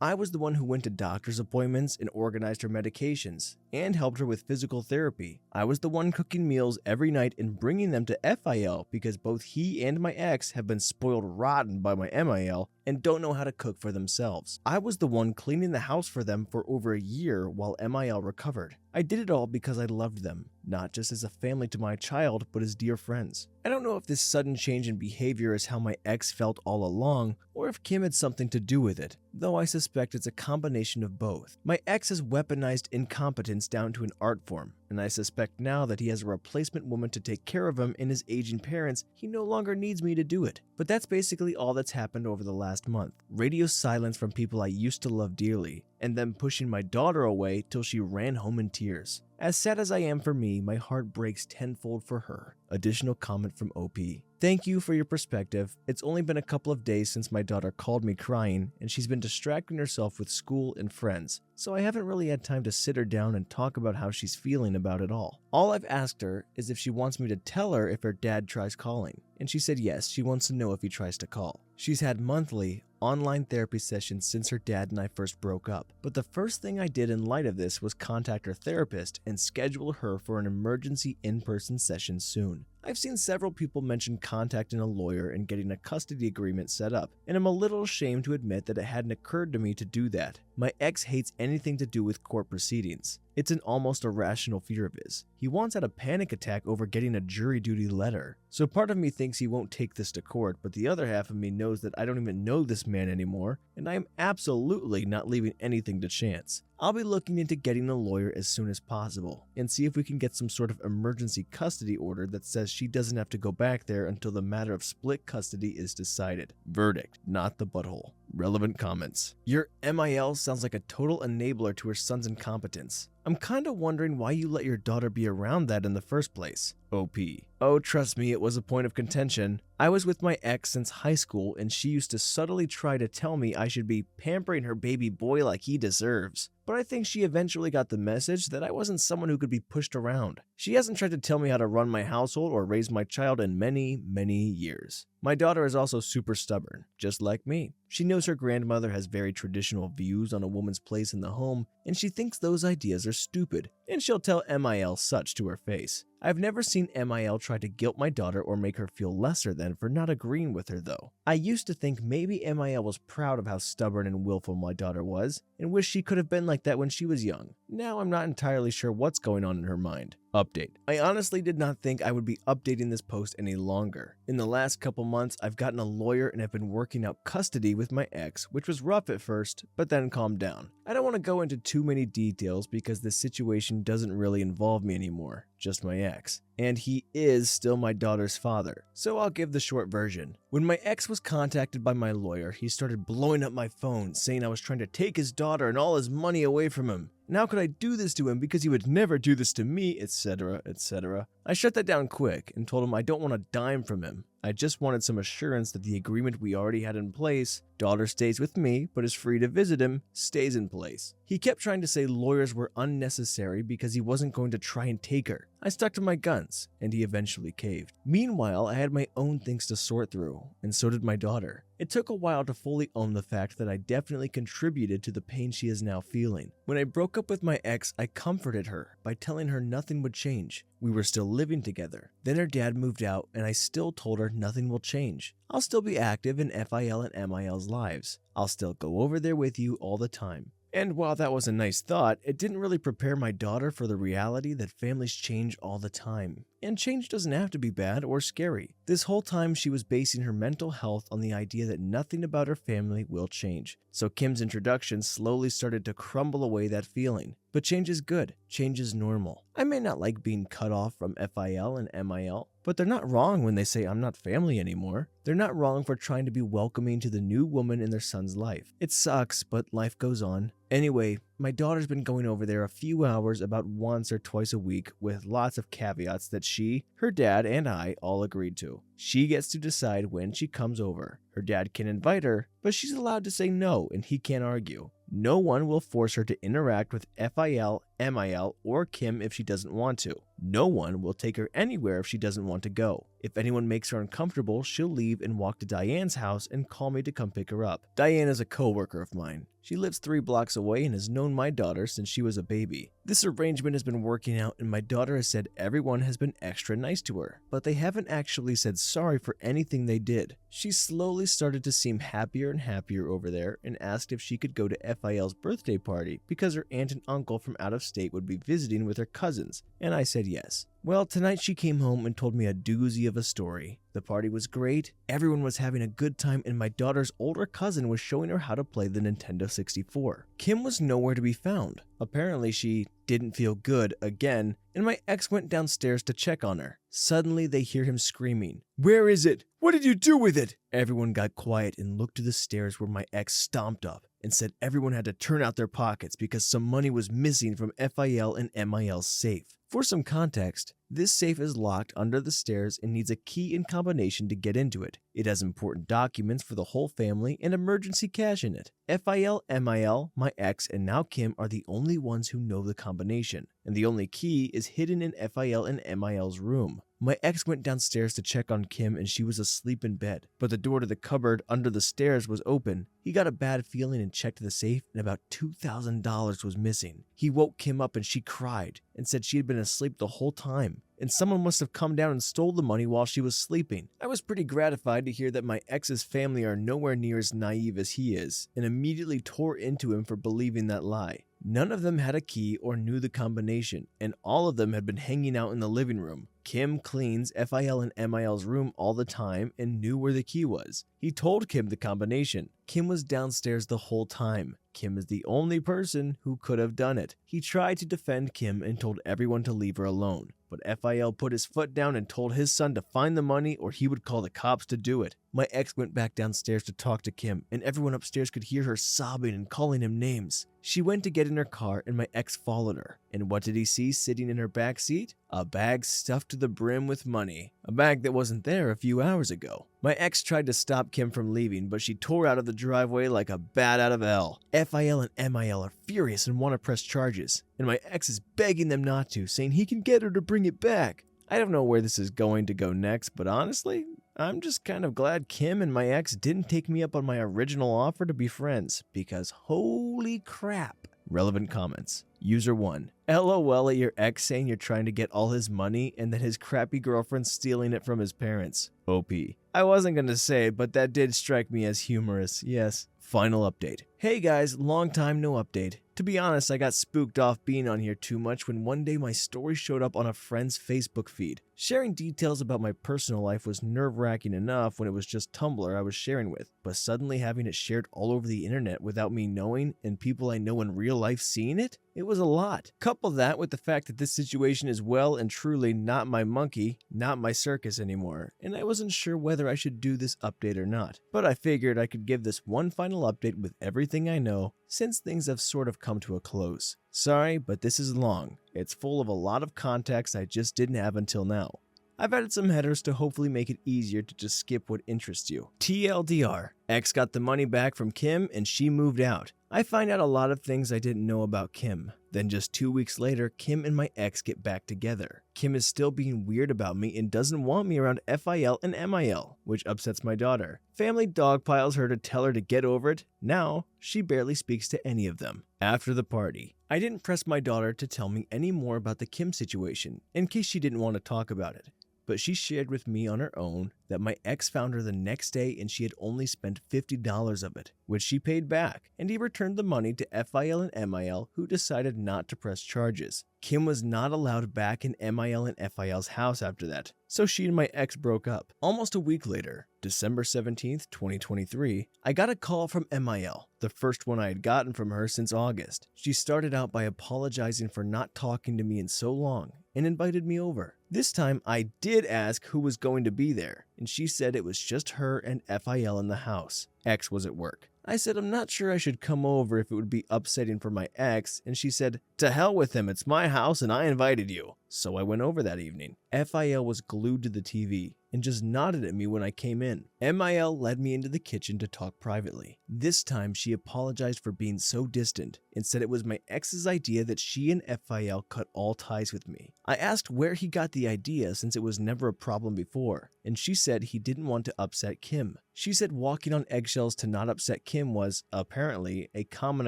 A: I was the one who went to doctor's appointments and organized her medications and helped her with physical therapy. I was the one cooking meals every night and bringing them to FIL because both he and my ex have been spoiled rotten by my MIL and don't know how to cook for themselves. I was the one cleaning the house for them for over a year while MIL recovered. I did it all because I loved them, not just as a family to my child, but as dear friends. I don't know if this sudden change in behavior is how my ex felt all along, or if Kim had something to do with it, though I suspect it's a combination of both. My ex has weaponized incompetence down to an art form, and I suspect now that he has a replacement woman to take care of him and his aging parents, he no longer needs me to do it. But that's basically all that's happened over the last month. Radio silence from people I used to love dearly, and them pushing my daughter away till she ran home in tears. As sad as I am for me, my heart breaks tenfold for her. Additional comment from OP. Thank you for your perspective. It's only been a couple of days since my daughter called me crying, and she's been distracting herself with school and friends, so I haven't really had time to sit her down and talk about how she's feeling about it all. All I've asked her is if she wants me to tell her if her dad tries calling, and she said yes, she wants to know if he tries to call. She's had monthly online therapy sessions since her dad and I first broke up, but the first thing I did in light of this was contact her therapist and schedule her for an emergency in-person session soon. I've seen several people mention contacting a lawyer and getting a custody agreement set up, and I'm a little ashamed to admit that it hadn't occurred to me to do that. My ex hates anything to do with court proceedings. It's an almost irrational fear of his. He once had a panic attack over getting a jury duty letter. So part of me thinks he won't take this to court, but the other half of me knows that I don't even know this man anymore, and I am absolutely not leaving anything to chance. I'll be looking into getting a lawyer as soon as possible, and see if we can get some sort of emergency custody order that says she doesn't have to go back there until the matter of split custody is decided. Verdict, not the butthole. Relevant comments. Your MIL sounds like a total enabler to her son's incompetence. I'm kinda wondering why you let your daughter be around that in the first place. OP. Oh, trust me, it was a point of contention. I was with my ex since high school, and she used to subtly try to tell me I should be pampering her baby boy like he deserves. But I think she eventually got the message that I wasn't someone who could be pushed around. She hasn't tried to tell me how to run my household or raise my child in many, many years. My daughter is also super stubborn, just like me. She knows her grandmother has very traditional views on a woman's place in the home, and she thinks those ideas are stupid, and she'll tell MIL such to her face. I've never seen MIL try to guilt my daughter or make her feel lesser than for not agreeing with her though. I used to think maybe MIL was proud of how stubborn and willful my daughter was and wished she could have been like that when she was young. Now I'm not entirely sure what's going on in her mind. Update. I honestly did not think I would be updating this post any longer. In the last couple months, I've gotten a lawyer and have been working out custody with my ex, which was rough at first, but then calmed down. I don't want to go into too many details because this situation doesn't really involve me anymore, just my ex. And he is still my daughter's father, so I'll give the short version. When my ex was contacted by my lawyer, he started blowing up my phone, saying I was trying to take his daughter and all his money away from him. And how could I do this to him because he would never do this to me, etc., etc. I shut that down quick and told him I don't want a dime from him. I just wanted some assurance that the agreement we already had in place, daughter stays with me but is free to visit him, stays in place. He kept trying to say lawyers were unnecessary because he wasn't going to try and take her. I stuck to my guns, and he eventually caved. Meanwhile, I had my own things to sort through, and so did my daughter. It took a while to fully own the fact that I definitely contributed to the pain she is now feeling. When I broke up with my ex, I comforted her by telling her nothing would change. We were still living together. Then her dad moved out, and I still told her nothing will change. I'll still be active in FIL and MIL's lives. I'll still go over there with you all the time. And while that was a nice thought, it didn't really prepare my daughter for the reality that families change all the time. And change doesn't have to be bad or scary. This whole time she was basing her mental health on the idea that nothing about her family will change. So Kim's introduction slowly started to crumble away that feeling. But change is good. Change is normal. I may not like being cut off from FIL and MIL, but they're not wrong when they say I'm not family anymore. They're not wrong for trying to be welcoming to the new woman in their son's life. It sucks, but life goes on. Anyway, my daughter's been going over there a few hours about once or twice a week with lots of caveats that she, her dad, and I all agreed to. She gets to decide when she comes over. Her dad can invite her, but she's allowed to say no and he can't argue. No one will force her to interact with FIL, MIL, or Kim if she doesn't want to. No one will take her anywhere if she doesn't want to go. If anyone makes her uncomfortable, she'll leave and walk to Diane's house and call me to come pick her up. Diane is a co-worker of mine. She lives 3 blocks away and has known my daughter since she was a baby. This arrangement has been working out and my daughter has said everyone has been extra nice to her, but they haven't actually said sorry for anything they did. She slowly started to seem happier and happier over there and asked if she could go to FIL's birthday party because her aunt and uncle from out of state would be visiting with her cousins, and I said yes. Well, tonight she came home and told me a doozy of a story. The party was great, everyone was having a good time, and my daughter's older cousin was showing her how to play the Nintendo 64. Kim was nowhere to be found. Apparently she didn't feel good again, and my ex went downstairs to check on her. Suddenly they hear him screaming, "Where is it? What did you do with it?" Everyone got quiet and looked to the stairs where my ex stomped up and said everyone had to turn out their pockets because some money was missing from FIL and MIL's safe. For some context, this safe is locked under the stairs and needs a key and combination to get into it. It has important documents for the whole family and emergency cash in it. FIL, MIL, my ex, and now Kim are the only ones who know the combination, and the only key is hidden in FIL and MIL's room. My ex went downstairs to check on Kim and she was asleep in bed, but the door to the cupboard under the stairs was open. He got a bad feeling and checked the safe and about $2,000 was missing. He woke Kim up and she cried and said she had been asleep the whole time, and someone must have come down and stole the money while she was sleeping. I was pretty gratified to hear that my ex's family are nowhere near as naive as he is, and immediately tore into him for believing that lie. None of them had a key or knew the combination, and all of them had been hanging out in the living room. Kim cleans FIL and MIL's room all the time and knew where the key was. He told Kim the combination. Kim was downstairs the whole time. Kim is the only person who could have done it. He tried to defend Kim and told everyone to leave her alone, but FIL put his foot down and told his son to find the money or he would call the cops to do it. My ex went back downstairs to talk to Kim, and everyone upstairs could hear her sobbing and calling him names. She went to get in her car and my ex followed her. And what did he see sitting in her back seat? A bag stuffed to the brim with money. A bag that wasn't there a few hours ago. My ex tried to stop Kim from leaving, but she tore out of the driveway like a bat out of hell. FIL and MIL are furious and want to press charges, and my ex is begging them not to, saying he can get her to bring it back. I don't know where this is going to go next, but honestly, I'm just kind of glad Kim and my ex didn't take me up on my original offer to be friends, because holy crap, Relevant comments. User 1. LOL at your ex saying you're trying to get all his money and that his crappy girlfriend's stealing it from his parents. OP. I wasn't gonna say it, but that did strike me as humorous, yes. Final update. Hey guys, long time no update. To be honest, I got spooked off being on here too much when one day my story showed up on a friend's Facebook feed. Sharing details about my personal life was nerve-wracking enough when it was just Tumblr I was sharing with, but suddenly having it shared all over the internet without me knowing and people I know in real life seeing it was a lot. Couple that with the fact that this situation is well and truly not my monkey, not my circus anymore, and I wasn't sure whether I should do this update or not. But I figured I could give this one final update with everything I know, since things have sort of come to a close. Sorry, but this is long. It's full of a lot of context I just didn't have until now. I've added some headers to hopefully make it easier to just skip what interests you. TLDR. X got the money back from Kim and she moved out. I find out a lot of things I didn't know about Kim. Then just 2 weeks later, Kim and my ex get back together. Kim is still being weird about me and doesn't want me around FIL and MIL, which upsets my daughter. Family dogpiles her to tell her to get over it. Now, she barely speaks to any of them. After the party, I didn't press my daughter to tell me any more about the Kim situation, in case she didn't want to talk about it. But she shared with me on her own that my ex found her the next day and she had only spent $50 of it, which she paid back, and he returned the money to FIL and MIL, who decided not to press charges. Kim was not allowed back in MIL and FIL's house after that, so she and my ex broke up. Almost a week later, December 17th, 2023, I got a call from MIL, the first one I had gotten from her since August. She started out by apologizing for not talking to me in so long and invited me over. This time, I did ask who was going to be there, and she said it was just her and FIL in the house. X was at work. I said I'm not sure I should come over if it would be upsetting for my ex, and she said, "To hell with him, it's my house and I invited you." So I went over that evening. FIL was glued to the TV and just nodded at me when I came in. MIL led me into the kitchen to talk privately. This time she apologized for being so distant and said it was my ex's idea that she and FIL cut all ties with me. I asked where he got the idea since it was never a problem before, and she said he didn't want to upset Kim. She said walking on eggshells to not upset Kim was, apparently, a common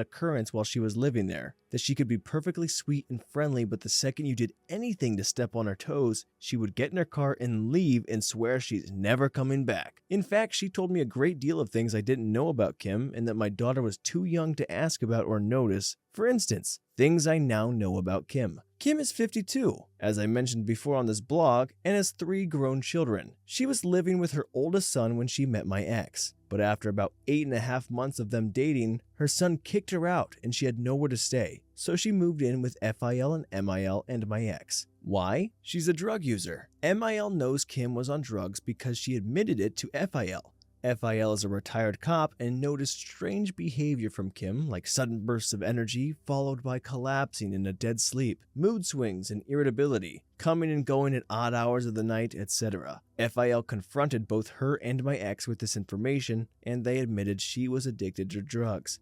A: occurrence while she was living there, that she could be perfectly sweet and friendly, but the second you did anything to step on her toes, she would get in her car and leave and swear she's never coming back. In fact, she told me a great deal of things I didn't know about Kim and that my daughter was too young to ask about or notice. For instance, things I now know about Kim. Kim is 52, as I mentioned before on this blog, and has 3 grown children. She was living with her oldest son when she met my ex, but after about 8.5 months of them dating, her son kicked her out and she had nowhere to stay, so she moved in with FIL and MIL and my ex. Why? She's a drug user. MIL knows Kim was on drugs because she admitted it to FIL. FIL is a retired cop and noticed strange behavior from Kim, like sudden bursts of energy followed by collapsing in a dead sleep, mood swings and irritability, coming and going at odd hours of the night, etc. FIL confronted both her and my ex with this information, and they admitted she was addicted to drugs.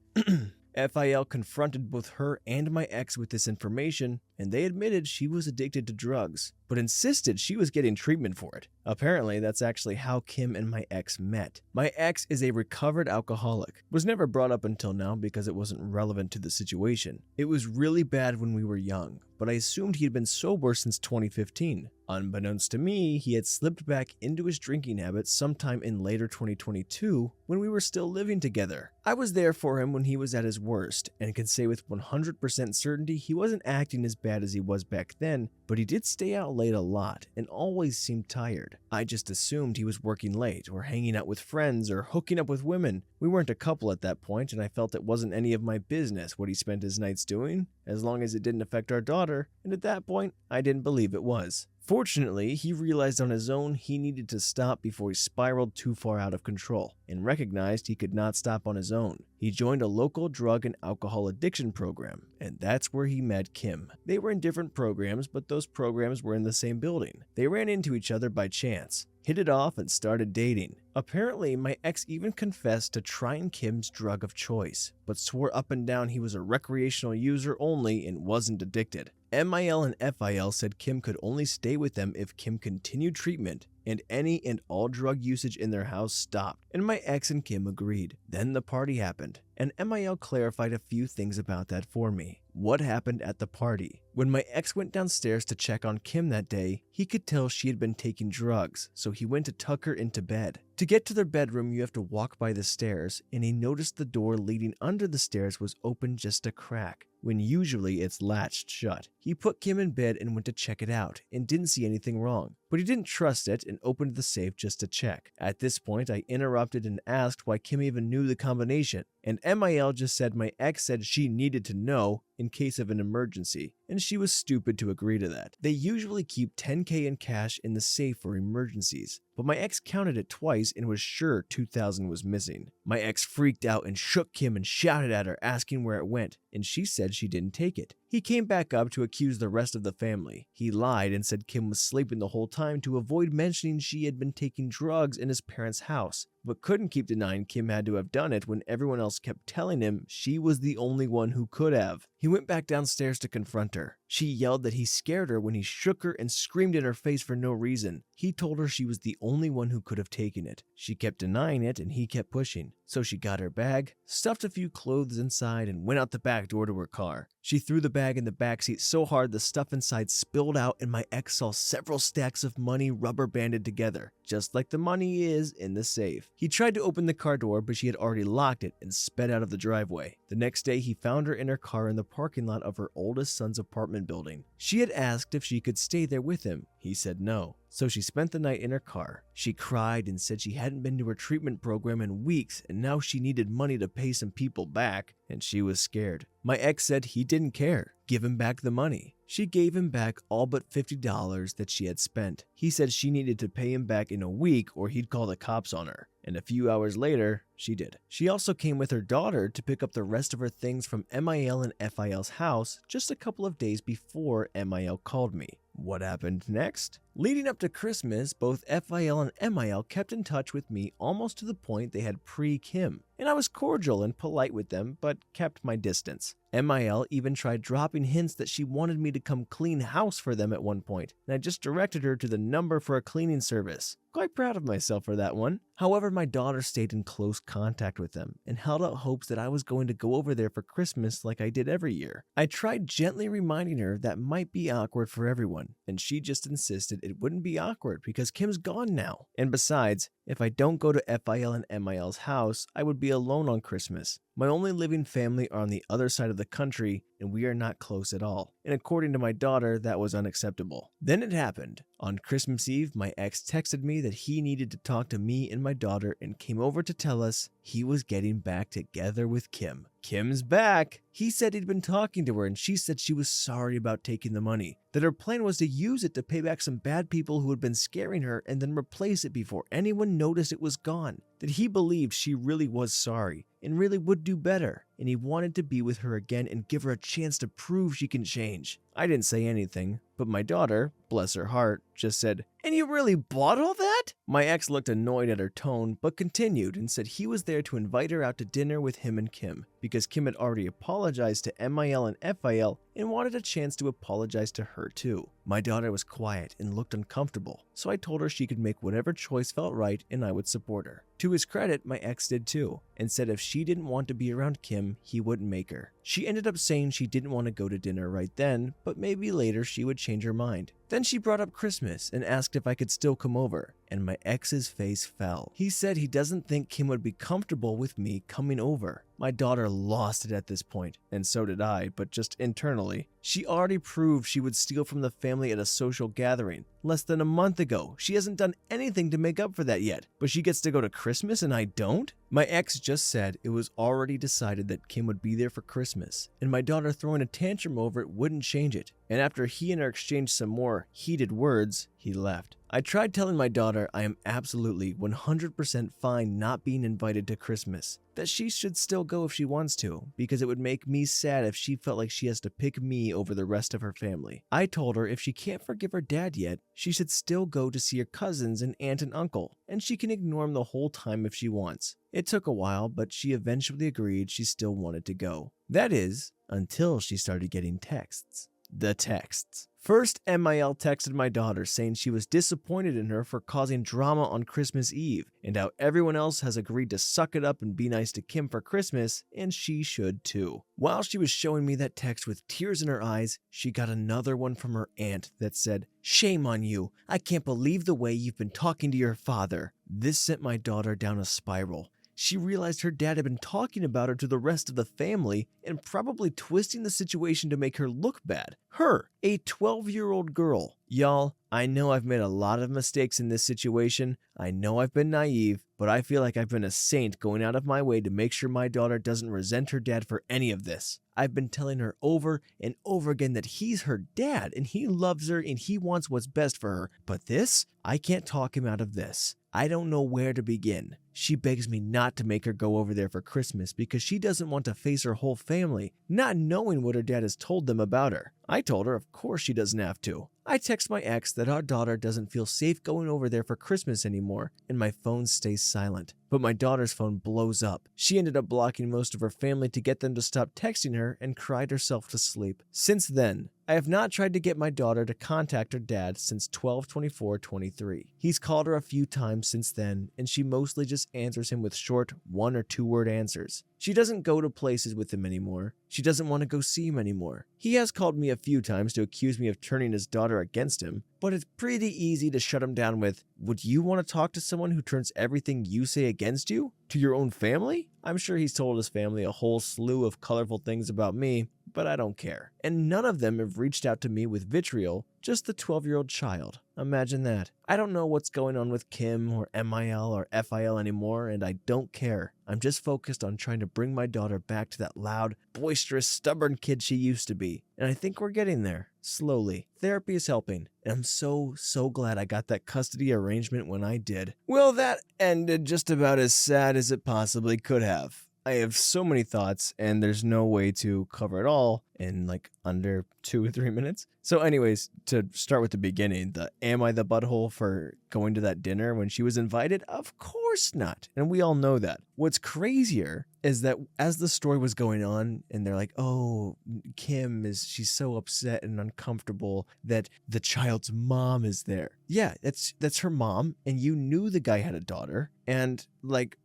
A: FIL confronted both her and my ex with this information, and they admitted she was addicted to drugs, but insisted she was getting treatment for it. Apparently, that's actually how Kim and my ex met. My ex is a recovered alcoholic. Was never brought up until now because it wasn't relevant to the situation. It was really bad when we were young, but I assumed he had been sober since 2015. Unbeknownst to me, he had slipped back into his drinking habits sometime in later 2022 when we were still living together. I was there for him when he was at his worst, and can say with 100% certainty he wasn't acting as bad as he was back then, but he did stay out late a lot and always seemed tired. I just assumed he was working late or hanging out with friends or hooking up with women. We weren't a couple at that point, and I felt it wasn't any of my business what he spent his nights doing, as long as it didn't affect our daughter, and at that point, I didn't believe it was. Fortunately, he realized on his own he needed to stop before he spiraled too far out of control, and recognized he could not stop on his own. He joined a local drug and alcohol addiction program, and that's where he met Kim. They were in different programs, but those programs were in the same building. They ran into each other by chance, hit it off, and started dating. Apparently, my ex even confessed to trying Kim's drug of choice, but swore up and down he was a recreational user only and wasn't addicted. MIL and FIL said Kim could only stay with them if Kim continued treatment and any and all drug usage in their house stopped, and my ex and Kim agreed. Then the party happened, and MIL clarified a few things about that for me. What happened at the party? When my ex went downstairs to check on Kim that day, he could tell she had been taking drugs, so he went to tuck her into bed. To get to their bedroom, you have to walk by the stairs, and he noticed the door leading under the stairs was open just a crack, when usually it's latched shut. He put Kim in bed and went to check it out, and didn't see anything wrong, but he didn't trust it and opened the safe just to check. At this point, I interrupted and asked why Kim even knew the combination, and MIL just said my ex said she needed to know in case of an emergency, and she was stupid to agree to that. They usually keep $10,000 in cash in the safe for emergencies, but my ex counted it twice and was sure $2,000 was missing. My ex freaked out and shook Kim and shouted at her, asking where it went, and she said she didn't take it. He came back up to accuse the rest of the family. He lied and said Kim was sleeping the whole time to avoid mentioning she had been taking drugs in his parents' house, but couldn't keep denying Kim had to have done it when everyone else kept telling him she was the only one who could have. He went back downstairs to confront her. She yelled that he scared her when he shook her and screamed in her face for no reason. He told her she was the only one who could have taken it. She kept denying it and he kept pushing. So she got her bag, stuffed a few clothes inside, and went out the back door to her car. She threw the bag in the backseat so hard the stuff inside spilled out, and my ex saw several stacks of money rubber banded together, just like the money is in the safe. He tried to open the car door, but she had already locked it and sped out of the driveway. The next day, he found her in her car in the parking lot of her oldest son's apartment building. She had asked if she could stay there with him. He said no. So she spent the night in her car. She cried and said she hadn't been to her treatment program in weeks and now she needed money to pay some people back, and she was scared. My ex said he didn't care. Give him back the money. She gave him back all but $50 that she had spent. He said she needed to pay him back in a week or he'd call the cops on her. And a few hours later, she did. She also came with her daughter to pick up the rest of her things from MIL and FIL's house just a couple of days before MIL called me. What happened next? Leading up to Christmas, both FIL and MIL kept in touch with me almost to the point they had pre-Kim, and I was cordial and polite with them, but kept my distance. MIL even tried dropping hints that she wanted me to come clean house for them at one point, and I just directed her to the number for a cleaning service. Quite proud of myself for that one. However, my daughter stayed in close contact with them and held out hopes that I was going to go over there for Christmas like I did every year. I tried gently reminding her that might be awkward for everyone, and she just insisted it wouldn't be awkward because Kim's gone now. And besides, if I don't go to FIL and MIL's house, I would be alone on Christmas. My only living family are on the other side of the country, and we are not close at all. And according to my daughter, that was unacceptable. Then it happened. On Christmas Eve, my ex texted me that he needed to talk to me and my daughter and came over to tell us he was getting back together with Kim. Kim's back. He said he'd been talking to her and she said she was sorry about taking the money, that her plan was to use it to pay back some bad people who had been scaring her and then replace it before anyone noticed it was gone, that he believed she really was sorry and really would do better, and he wanted to be with her again and give her a chance to prove she can change. I didn't say anything, but my daughter, bless her heart, just said, "And you really bought all that?" My ex looked annoyed at her tone, but continued and said he was there to invite her out to dinner with him and Kim, because Kim had already apologized to MIL and FIL and wanted a chance to apologize to her too. My daughter was quiet and looked uncomfortable, so I told her she could make whatever choice felt right and I would support her. To his credit, my ex did too, and said if she didn't want to be around Kim, he wouldn't make her. She ended up saying she didn't want to go to dinner right then, but maybe later she would change her mind. Then she brought up Christmas and asked if I could still come over, and my ex's face fell. He said he doesn't think Kim would be comfortable with me coming over. My daughter lost it at this point, and so did I, but just internally. She already proved she would steal from the family at a social gathering less than a month ago. She hasn't done anything to make up for that yet, but she gets to go to Christmas and I don't? My ex just said it was already decided that Kim would be there for Christmas, and my daughter throwing a tantrum over it wouldn't change it. And after he and her exchanged some more heated words, He left. I tried telling my daughter I am absolutely 100% fine not being invited to Christmas, that she should still go if she wants to, because it would make me sad if she felt like she has to pick me over the rest of her family. I told her if she can't forgive her dad yet, she should still go to see her cousins and aunt and uncle, and she can ignore them the whole time if she wants. It took a while, but she eventually agreed she still wanted to go. That is, until she started getting texts. The texts. First, MIL texted my daughter saying she was disappointed in her for causing drama on Christmas Eve, and how everyone else has agreed to suck it up and be nice to Kim for Christmas, and she should too. While she was showing me that text with tears in her eyes, she got another one from her aunt that said, "Shame on you. I can't believe the way you've been talking to your father." This sent my daughter down a spiral. She realized her dad had been talking about her to the rest of the family and probably twisting the situation to make her look bad. Her, a 12-year-old girl. Y'all, I know I've made a lot of mistakes in this situation. I know I've been naive, but I feel like I've been a saint going out of my way to make sure my daughter doesn't resent her dad for any of this. I've been telling her over and over again that he's her dad and he loves her and he wants what's best for her. But this, I can't talk him out of this. I don't know where to begin. She begs me not to make her go over there for Christmas because she doesn't want to face her whole family, not knowing what her dad has told them about her. I told her of course she doesn't have to. I text my ex that our daughter doesn't feel safe going over there for Christmas anymore, and my phone stays silent. But my daughter's phone blows up. She ended up blocking most of her family to get them to stop texting her and cried herself to sleep. Since then, I have not tried to get my daughter to contact her dad since 12/24/23. He's called her a few times since then, and she mostly just answers him with short 1 or 2 word answers. She doesn't go to places with him anymore. She doesn't want to go see him anymore. He has called me a few times to accuse me of turning his daughter against him, but it's pretty easy to shut him down with, "Would you want to talk to someone who turns everything you say against you? To your own family?" I'm sure he's told his family a whole slew of colorful things about me, but I don't care. And none of them have reached out to me with vitriol, just the 12-year-old child. Imagine that. I don't know what's going on with Kim or MIL or FIL anymore, and I don't care. I'm just focused on trying to bring my daughter back to that loud, boisterous, stubborn kid she used to be. And I think we're getting there. Slowly. Therapy is helping, and I'm so glad I got that custody arrangement when I did. Well, that ended just about as sad as it possibly could have. I have so many thoughts, and there's no way to cover it all in like under 2 or 3 minutes. So anyways, to start with the beginning, am I the butthole for going to that dinner when she was invited? Of course not. And we all know that. What's crazier is that as the story was going on and they're like, oh, she's so upset and uncomfortable that the child's mom is there. Yeah, that's her mom. And you knew the guy had a daughter, and like,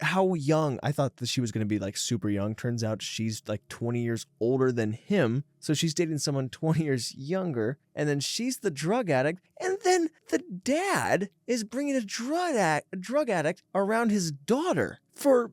A: how young? I thought that she was going to be like super young. Turns out she's like 20 years older than him. So she's dating someone 20 years younger. And then she's the drug addict. And then the dad is bringing a drug addict around his daughter for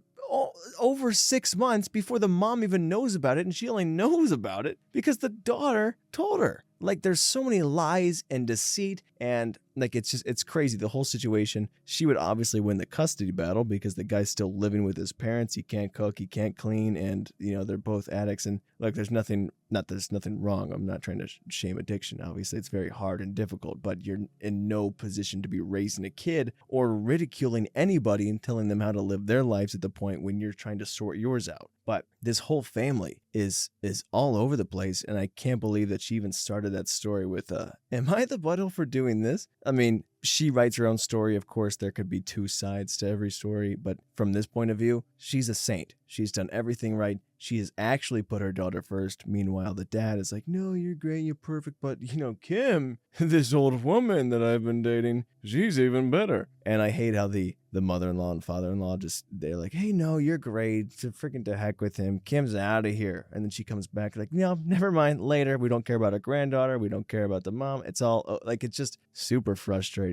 A: over 6 months before the mom even knows about it. And she only knows about it because the daughter told her. Like, there's so many lies and deceit, and like, it's crazy, the whole situation. She would obviously win the custody battle because the guy's still living with his parents. He can't cook, he can't clean, and they're both addicts. And like, there's nothing wrong. I'm not trying to shame addiction. Obviously, it's very hard and difficult, but you're in no position to be raising a kid or ridiculing anybody and telling them how to live their lives at the point when you're trying to sort yours out. But this whole family is all over the place, and I can't believe that she even started that story with, am I the butthole for doing this? I mean, she writes her own story. Of course, there could be 2 sides to every story, but from this point of view, she's a saint. She's done everything right. She has actually put her daughter first. Meanwhile, the dad is like, no, you're great, you're perfect, but Kim, this old woman that I've been dating, she's even better. And I hate how the mother-in-law and father-in-law they're like, hey, no, you're great. So freaking to heck with him. Kim's out of here. And then she comes back like, no, never mind. Later, we don't care about our granddaughter. We don't care about the mom. It's all like, it's just super frustrating.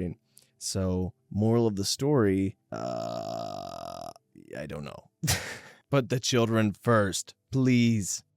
A: So, moral of the story, I don't know. Put the children first, please.